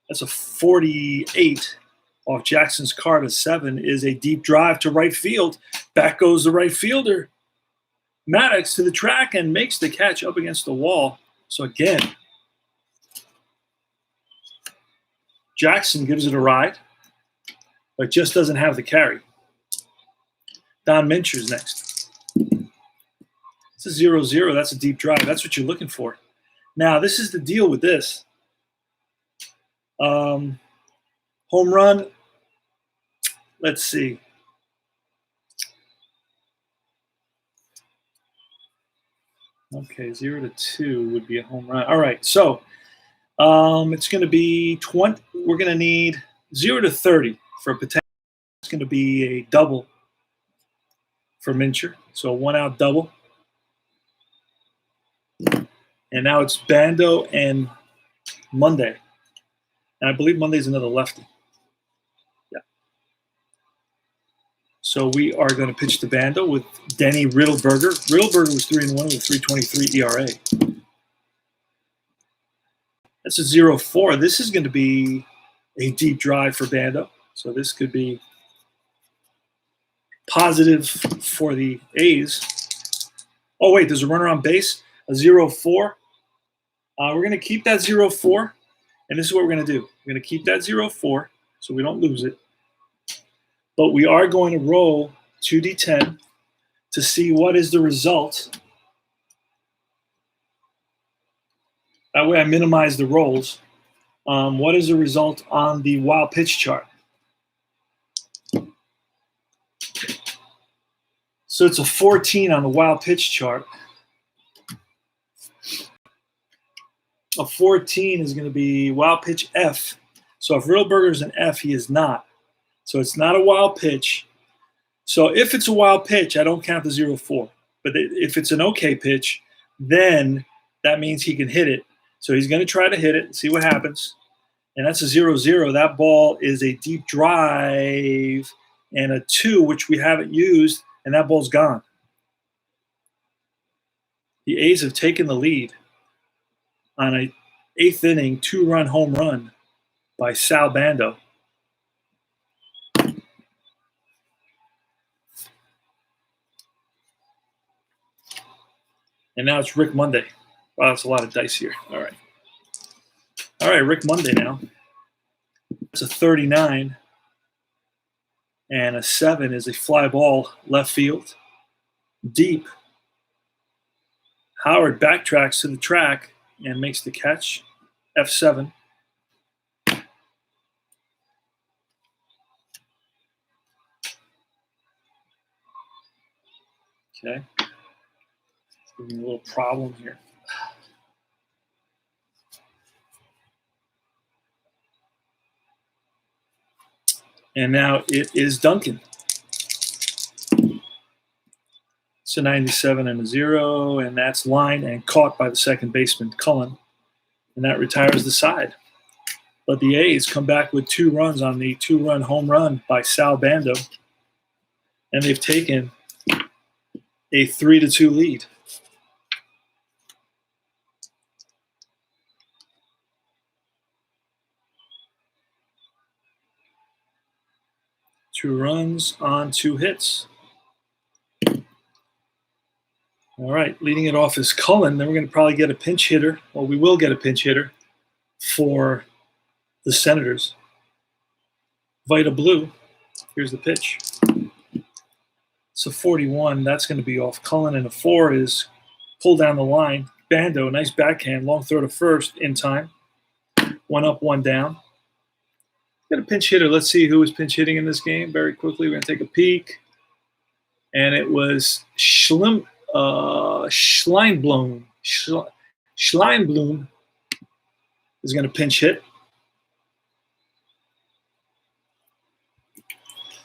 That's a 48 off Jackson's card. A 7 is a deep drive to right field. Back goes the right fielder. Maddox to the track and makes the catch up against the wall. So again, Jackson gives it a ride, but just doesn't have the carry. Don Mincher's next. It's a 0-0. That's a deep drive. That's what you're looking for. Now, this is the deal with this. Home run, let's see. Okay, 0-2 would be a home run. All right, so it's going to be 20. We're going to need 0-30 for a potential. It's going to be a double for Mincher. So a 1-out double. And now it's Bando and Monday. And I believe Monday's another lefty. Yeah. So we are going to pitch to Bando with Denny Riddleberger. Riddleberger was 3-1 with a 3.23 ERA. That's a 0-4. This is going to be a deep drive for Bando. So this could be positive for the A's. Oh, wait, there's a runner on base, a 0-4. We're going to keep that 0-4, and this is what we're going to do. We're going to keep that 0-4 so we don't lose it. But we are going to roll 2d10 to see what is the result. That way I minimize the rolls. What is the result on the wild pitch chart? So it's a 14 on the wild pitch chart. A 14 is going to be wild pitch F. So if Riddleberger is an F, he is not. So it's not a wild pitch. So if it's a wild pitch, I don't count the 0-4. But if it's an okay pitch, then that means he can hit it. So he's going to try to hit it and see what happens. And that's a 0-0. That ball is a deep drive and a 2, which we haven't used, and that ball's gone. The A's have taken the lead on an 8th inning 2-run home run by Sal Bando. And now it's Rick Monday. Wow, that's a lot of dice here. All right, Rick Monday now. It's a 39. And a 7 is a fly ball left field. Deep. Howard backtracks to the track and makes the catch. F7. Okay. It's giving me a little problem here. And now it is Duncan. It's a 97 and a 0, and that's line and caught by the second baseman, Cullen. And that retires the side. But the A's come back with 2 runs on the 2-run home run by Sal Bando. And they've taken a 3-2 lead. Two runs on 2 hits. All right, leading it off is Cullen. Then we're going to probably get a pinch hitter. Well, we will get a pinch hitter for the Senators. Vita Blue. Here's the pitch. It's a 41. That's going to be off Cullen. And a 4 is pull down the line. Bando, nice backhand. Long throw to first in time. 1 up, 1 down. Got a pinch hitter. Let's see who was pinch hitting in this game very quickly. We're going to take a peek. And it was Schleinblum. Schleinblum is going to pinch hit.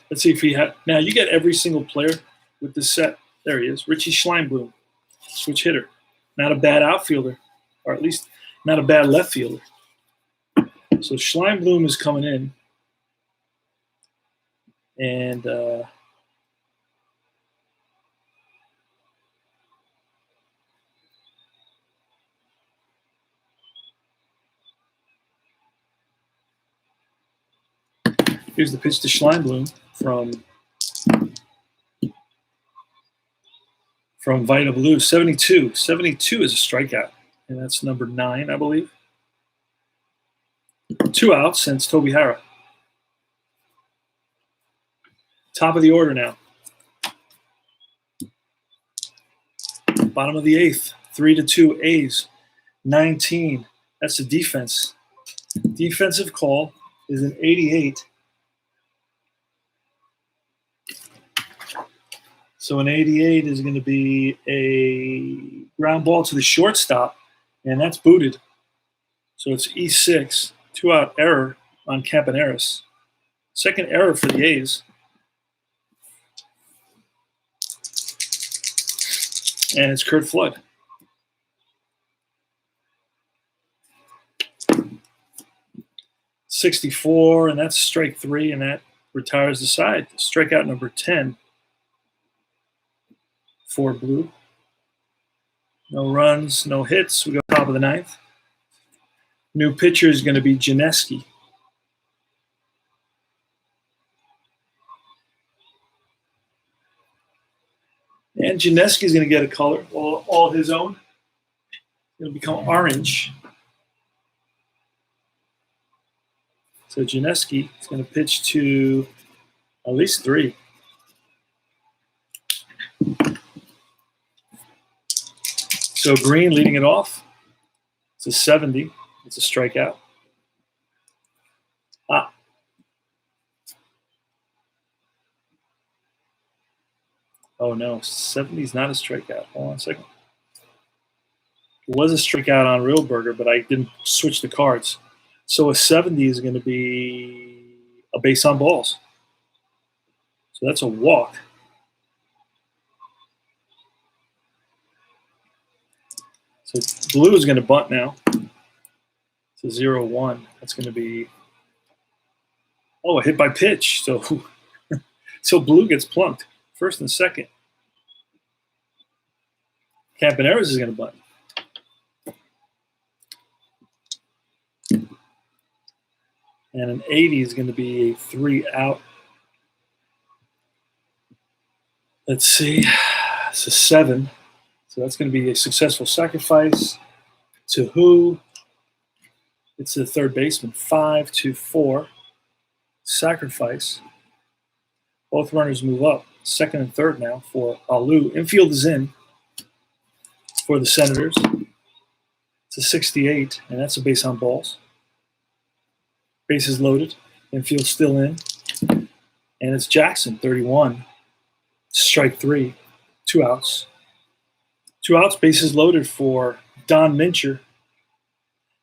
Let's see if he had. Now, you get every single player with this set. There he is. Richie Schleinblum, switch hitter. Not a bad outfielder, or at least not a bad left fielder. So Schleinblum is coming in. And here's the pitch to Schleinblum from Vita Blue. 72. 72 is a strikeout. And that's number 9, I believe. 2 outs since Toby Harrah. Top of the order now. Bottom of the 8th. 3-2 A's. 19. That's the defense. Defensive call is an 88. So an 88 is going to be a ground ball to the shortstop, and that's booted. So it's E6, 2-out error on Campaneris. Second error for the A's. And it's Curt Flood. .64, and that's strike 3, and that retires the side. Strikeout number 10 for Blue. No runs, no hits. We go top of the 9th. New pitcher is going to be Janeski. And Janeski is going to get a color, all his own. It's going to become orange. So Janeski is going to pitch to at least 3. So Green leading it off. It's a 70. It's a strikeout. Oh, no. 70 is not a strikeout. Hold on a second. It was a strikeout on Realberger, but I didn't switch the cards. So a 70 is going to be a base on balls. So that's a walk. So Blue is going to bunt now. It's a 0-1. That's going to be, a hit by pitch. So Blue gets plunked. First and second. Campaneris is going to bunt. And an 80 is going to be a 3-out. Let's see. It's a 7. So that's going to be a successful sacrifice. To who? It's the third baseman. 5-4. Sacrifice. Both runners move up. Second and third now for Alou. Infield is in. for the Senators. It's a 68, and that's a base on balls. Bases loaded, infield still in. And it's Jackson, 31. Strike 3, 2 outs. 2 outs, bases loaded for Don Mincher.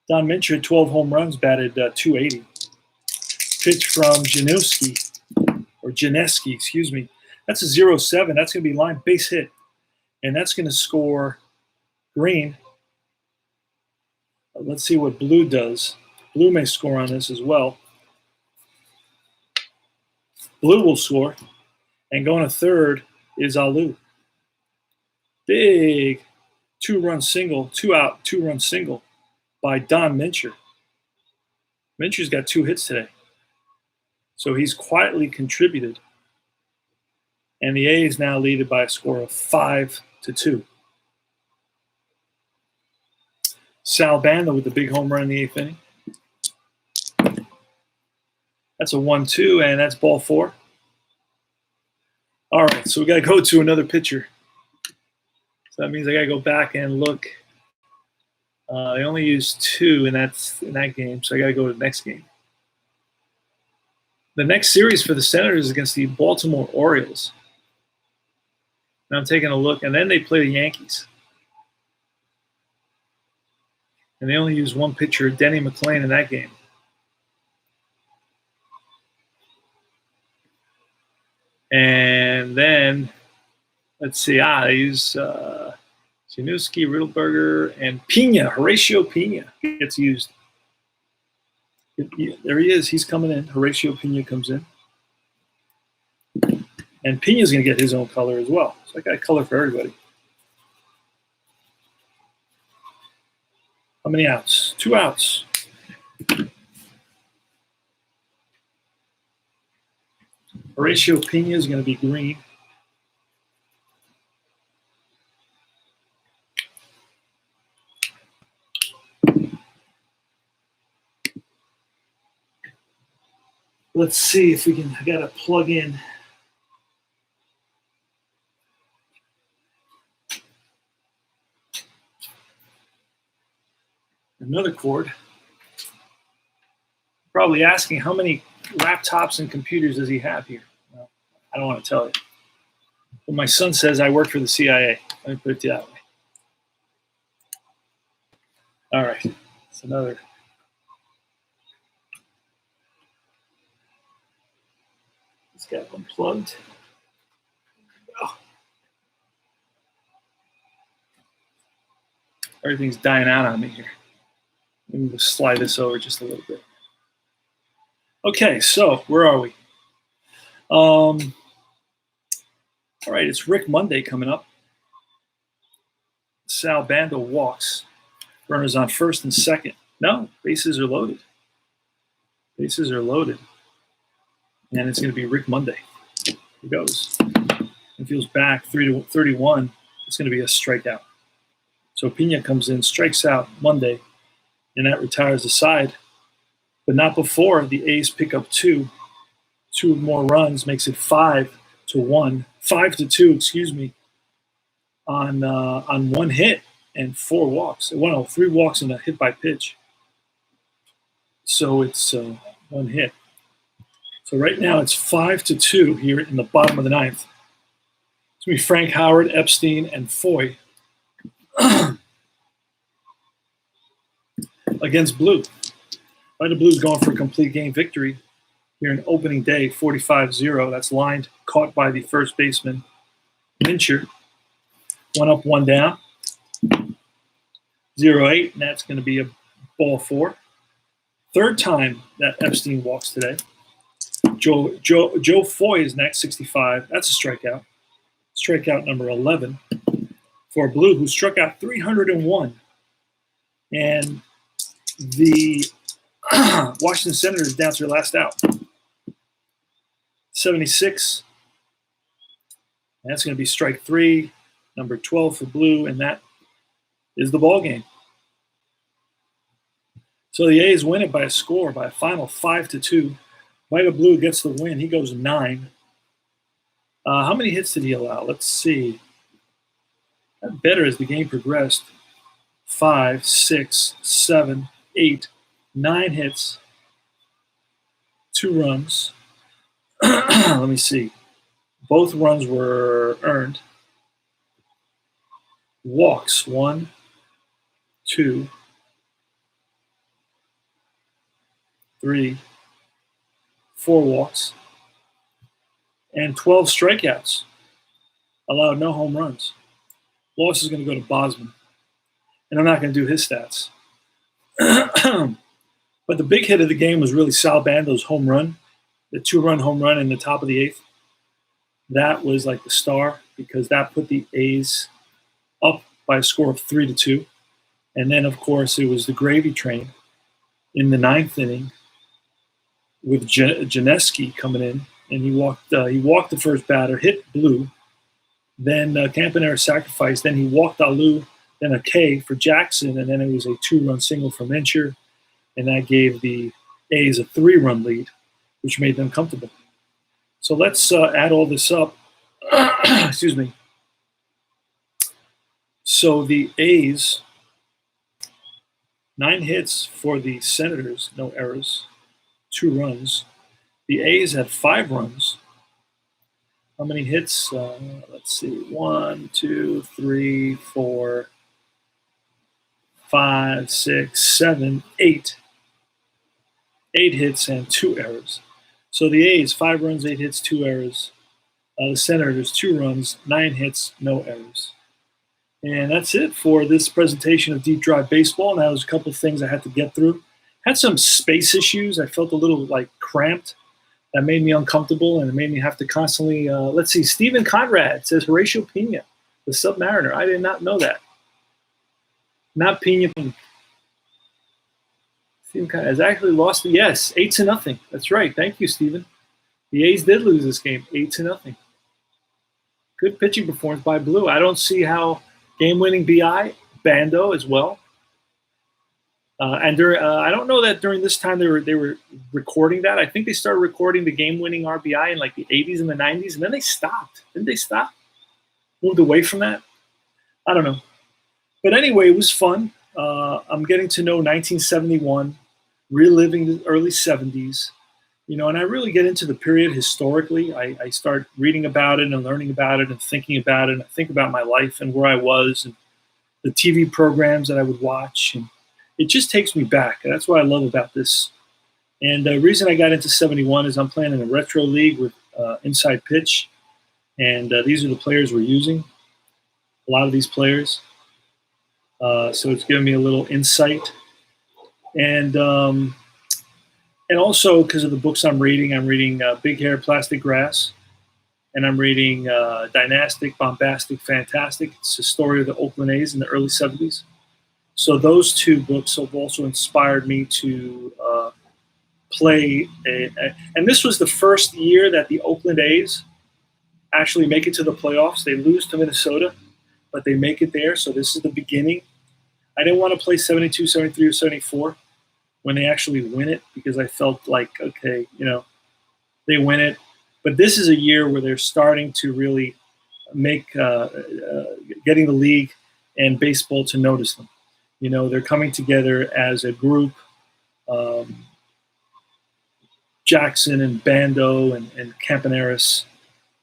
Don Mincher had 12 home runs, batted .280. Pitch from Janeski, excuse me. That's a 0-7. That's going to be line base hit. And that's going to score Green. Let's see what Blue does. Blue may score on this as well. Blue will score. And going to third is Alou. Big 2-run single, 2-out, 2-run single by Don Mincher. Mincher's got 2 hits today. So he's quietly contributed. And the A's now lead it by a score of 5-2. Sal Banda with the big home run in the 8th inning. That's a 1-2, and that's ball 4. All right, so we got to go to another pitcher. So that means I got to go back and look. They only used 2 in that game, so I got to go to the next game. The next series for the Senators is against the Baltimore Orioles. And I'm taking a look, and then they play the Yankees. And they only use 1 pitcher, Denny McLain, in that game. And then, let's see, they use Januski, Riddleberger, and Pena. Horatio Pena gets used. There he is. He's coming in. Horatio Pena comes in. And Pena's going to get his own color as well. So I got a color for everybody. How many outs? 2 outs. Horatio Pena is going to be green. Let's see if we can. I got to plug in. Another cord. Probably asking how many laptops and computers does he have here? Well, I don't want to tell you. But my son says I work for the CIA. Let me put it that way. All right. It's another. This guy unplugged. Oh. Everything's dying out on me here. Let me just slide this over just a little bit. Okay, so where are we? All right, it's Rick Monday coming up. Sal Banda walks. Runners on first and second. No, bases are loaded. Bases are loaded. And it's going to be Rick Monday. Here he goes. Infield's back, 3-31. It's going to be a strikeout. So Pena comes in, strikes out Monday, and that retires the side. But not before the A's pick up 2. 2 more runs makes it 5-1. 5-2, excuse me, on 1 hit and 4 walks. Well, no, 3 walks and a hit by pitch. So it's 1 hit. So right now it's 5-2 here in the bottom of the 9th. It's going to be Frank Howard, Epstein, and Foy against Blue. The Blues going for a complete game victory here in opening day, 45-0. That's lined, caught by the first baseman, Mincher. 1 up, 1 down. 0-8, and that's going to be a ball 4. Third time that Epstein walks today. Joe Foy is next, 65. That's a strikeout. Strikeout number 11 for Blue, who struck out 301. And the Washington Senators down to their last out. 76. And that's going to be strike 3, number 12 for Blue, and that is the ball game. So the A's win it by a score, by a final 5-2. Vida Blue gets the win. He goes 9. How many hits did he allow? Let's see. Got better as the game progressed. 5, 6, 7, 8, 9 hits, 2 runs. Let me see. Both runs were earned. Walks, 1, 2, 3, 4 walks, and 12 strikeouts. Allowed no home runs. Loss is going to go to Bosman, and I'm not going to do his stats. But the big hit of the game was really Sal Bando's home run, the 2-run home run in the top of the 8th. That was like the star because that put the A's up by a score of 3-2. And then, of course, it was the gravy train in the 9th inning with Janeski coming in, and he walked the first batter, hit Blue. Then Campanella sacrificed. Then he walked Alou, then a K for Jackson, and then it was a 2-run single from Mincher, and that gave the A's a 3-run lead, which made them comfortable. So let's add all this up. Excuse me. So the A's, 9 hits for the Senators, no errors, 2 runs. The A's had 5 runs. How many hits? Let's see. 1, 2, 3, 4, 5, 6, 7, 8. 8 hits and 2 errors. So the A's, 5 runs, 8 hits, 2 errors. The Senators, 2 runs, 9 hits, no errors. And that's it for this presentation of Deep Drive Baseball. Now, there's a couple of things I had to get through. Had some space issues. I felt a little cramped. That made me uncomfortable, and it made me have to constantly. Let's see. Stephen Conrad says Horatio Pena, the Submariner. I did not know that. Not Pena. Stephen Conrad has actually lost. Yes, 8-0. That's right. Thank you, Stephen. The A's did lose this game, 8-0. Good pitching performance by Blue. I don't see how game-winning BI, Bando as well. And I don't know that during this time they were recording that. I think they started recording the game-winning RBI in like the 80s and the 90s, and then they stopped. Didn't they stop? Moved away from that? I don't know. But anyway, it was fun. I'm getting to know 1971, reliving the early 70s. And I really get into the period historically. I start reading about it and learning about it and thinking about it. And I think about my life and where I was and the TV programs that I would watch. And it just takes me back. And that's what I love about this. And the reason I got into 71 is I'm playing in a retro league with Inside Pitch. And these are the players we're using, a lot of these players. So it's giving me a little insight. And also because of the books I'm reading Big Hair, Plastic Grass. And I'm reading Dynastic, Bombastic, Fantastic. It's the story of the Oakland A's in the early 70s. So those 2 books have also inspired me to play. And this was the first year that the Oakland A's actually make it to the playoffs. They lose to Minnesota, but they make it there. So this is the beginning. I didn't want to play 72, 73, or 74 when they actually win it because I felt like, okay, they win it. But this is a year where they're starting to really make getting the league and baseball to notice them. They're coming together as a group. Jackson and Bando and Campaneris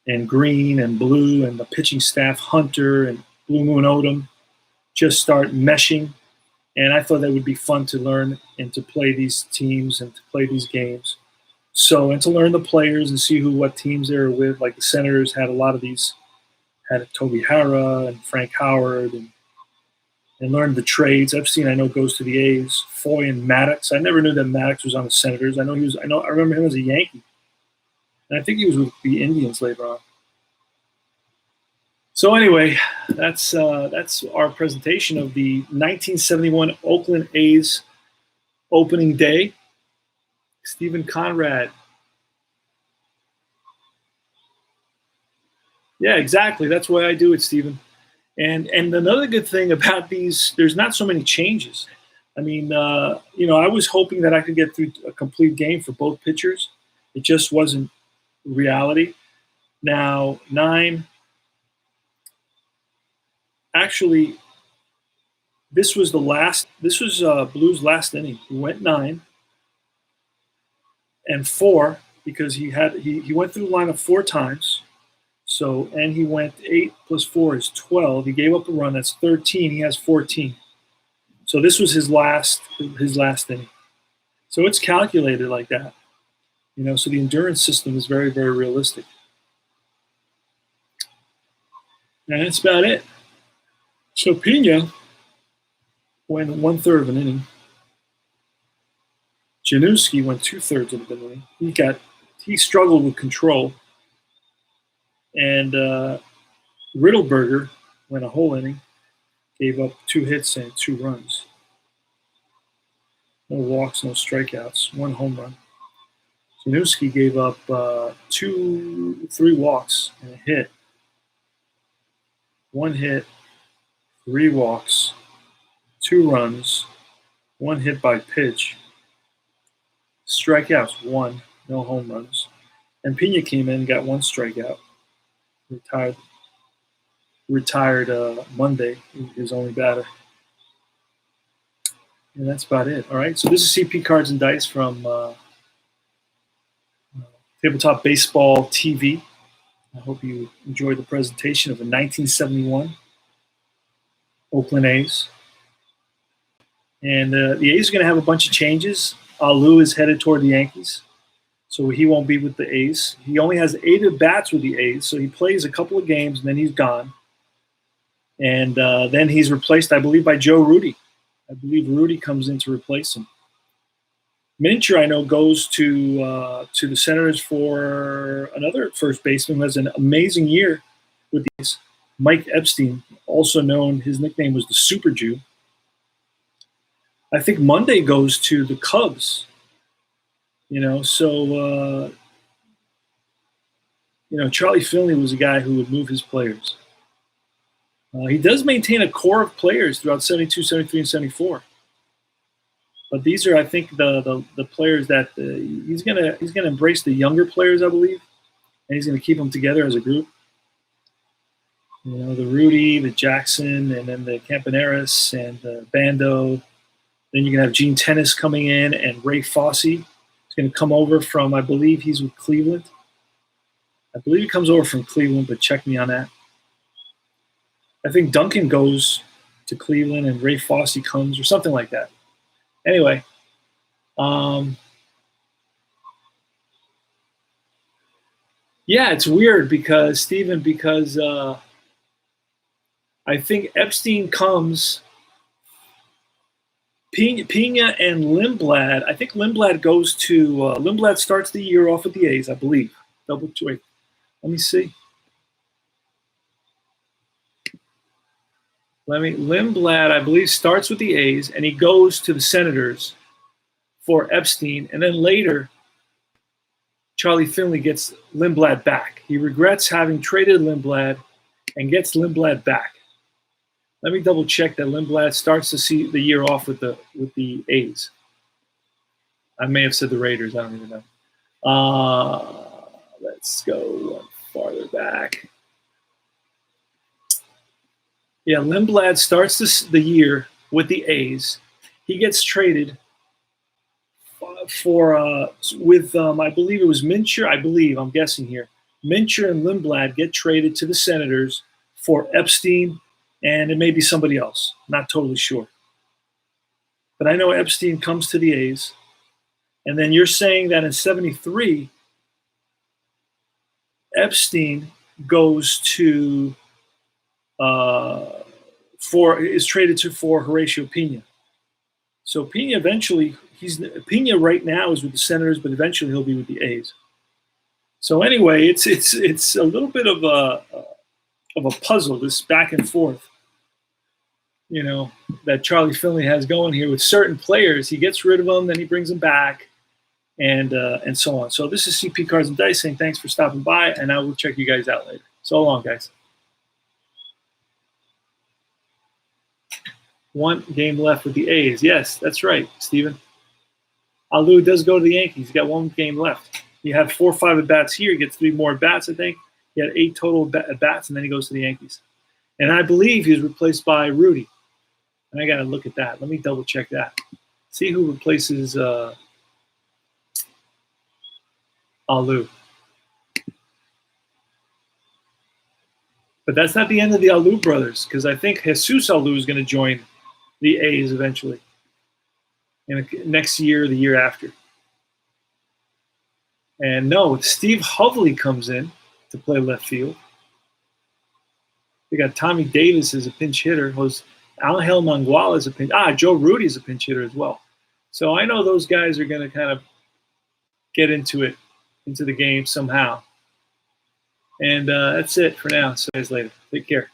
and Green and Blue and the pitching staff, Hunter and Blue Moon Odom, just start meshing. And I thought that would be fun to learn and to play these teams and to play these games. So, and to learn the players and see what teams they were with. Like the Senators had a lot of these, had Toby Hara and Frank Howard and learned the trades. I know goes to the A's. Foy and Maddox. I never knew that Maddox was on the Senators. I remember him as a Yankee. And I think he was with the Indians later on. So anyway, that's our presentation of the 1971 Oakland A's opening day. Stephen Conrad. Yeah, exactly. That's why I do it, Stephen. And another good thing about these, there's not so many changes. I mean, I was hoping that I could get through a complete game for both pitchers. It just wasn't reality. Now, 9, actually, this was Blue's last inning. He went 9 and 4 because he went through the lineup 4 times. So, and he went 8 plus 4 is 12. He gave up a run. That's 13. He has 14. So this was his last inning. So it's calculated like that. So the endurance system is very, very realistic. And that's about it. So Pena went 1/3 of an inning. Januski went 2/3 of an inning. He struggled with control. And Riddleberger went a whole inning, gave up 2 hits and 2 runs. No walks, no strikeouts, 1 home run. Januski gave up 3 walks and a hit. 1 hit, 3 walks, 2 runs, 1 hit by pitch. Strikeouts, 1, no home runs. And Pena came in and got 1 strikeout. Retired Monday, his only batter. And that's about it. All right, so this is CP Cards and Dice from Tabletop Baseball TV. I hope you enjoyed the presentation of the 1971 Oakland A's. And the A's are going to have a bunch of changes. Alou is headed toward the Yankees, so he won't be with the A's. He only has 8 at-bats with the A's, so he plays a couple of games, and then he's gone. And then he's replaced, I believe, by Joe Rudi. I believe Rudi comes in to replace him. Mincher, I know, goes to the Senators for another first baseman who has an amazing year with these. Mike Epstein, also known, his nickname was the Super Jew. I think Monday goes to the Cubs. Charlie Finley was a guy who would move his players. He does maintain a core of players throughout 72, 73, and 74. But these are, I think, the players that he's gonna embrace the younger players, I believe, and he's gonna keep them together as a group. The Rudi, the Jackson, and then the Campaneris and the Bando. Then you're gonna have Gene Tennis coming in, and Ray Fosse is gonna come over from, I believe he's with Cleveland. I believe he comes over from Cleveland, but check me on that. I think Duncan goes to Cleveland and Ray Fosse comes, or something like that. Anyway, yeah, it's weird because I think Epstein comes, Pena and Lindblad. I think Lindblad goes to Lindblad starts the year off with the A's, I believe. Wait, let me see. Lindblad, I believe, starts with the A's, and he goes to the Senators for Epstein. And then later, Charlie Finley gets Lindblad back. He regrets having traded Lindblad and gets Lindblad back. Let me double check that Lindblad starts the year off with the A's. I may have said the Raiders. I don't even know. Let's go farther back. Yeah, Lindblad starts the year with the A's. He gets traded with I believe it was Mincher. I'm guessing here. Mincher and Lindblad get traded to the Senators for Epstein, and it may be somebody else. Not totally sure. But I know Epstein comes to the A's. And then you're saying that in 73, Epstein goes to is traded for Horatio Pena. So Pena eventually, Pena right now is with the Senators, but eventually he'll be with the A's. So anyway, it's a little bit of a puzzle, this back and forth, that Charlie Finley has going here with certain players. He gets rid of them, then he brings them back, and so on. So this is CP Cards and Dice saying thanks for stopping by, and I will check you guys out later. So long, guys. 1 game left with the A's. Yes, that's right, Steven. Alou does go to the Yankees. He's got 1 game left. He had 4 or 5 at-bats here. He gets 3 more at-bats, I think. He had 8 total at-bats, and then he goes to the Yankees. And I believe he was replaced by Rudy. And I got to look at that. Let me double check that. See who replaces Alou. But that's not the end of the Alou brothers, because I think Jesus Alou is going to join the A's eventually. Next year, the year after. And no, Steve Hovley comes in to play left field. They got Tommy Davis as a pinch hitter. Angel Mangual is a pinch. Joe Rudy is a pinch hitter as well. So I know those guys are going to kind of get into the game somehow. And that's it for now. See you guys later. Take care.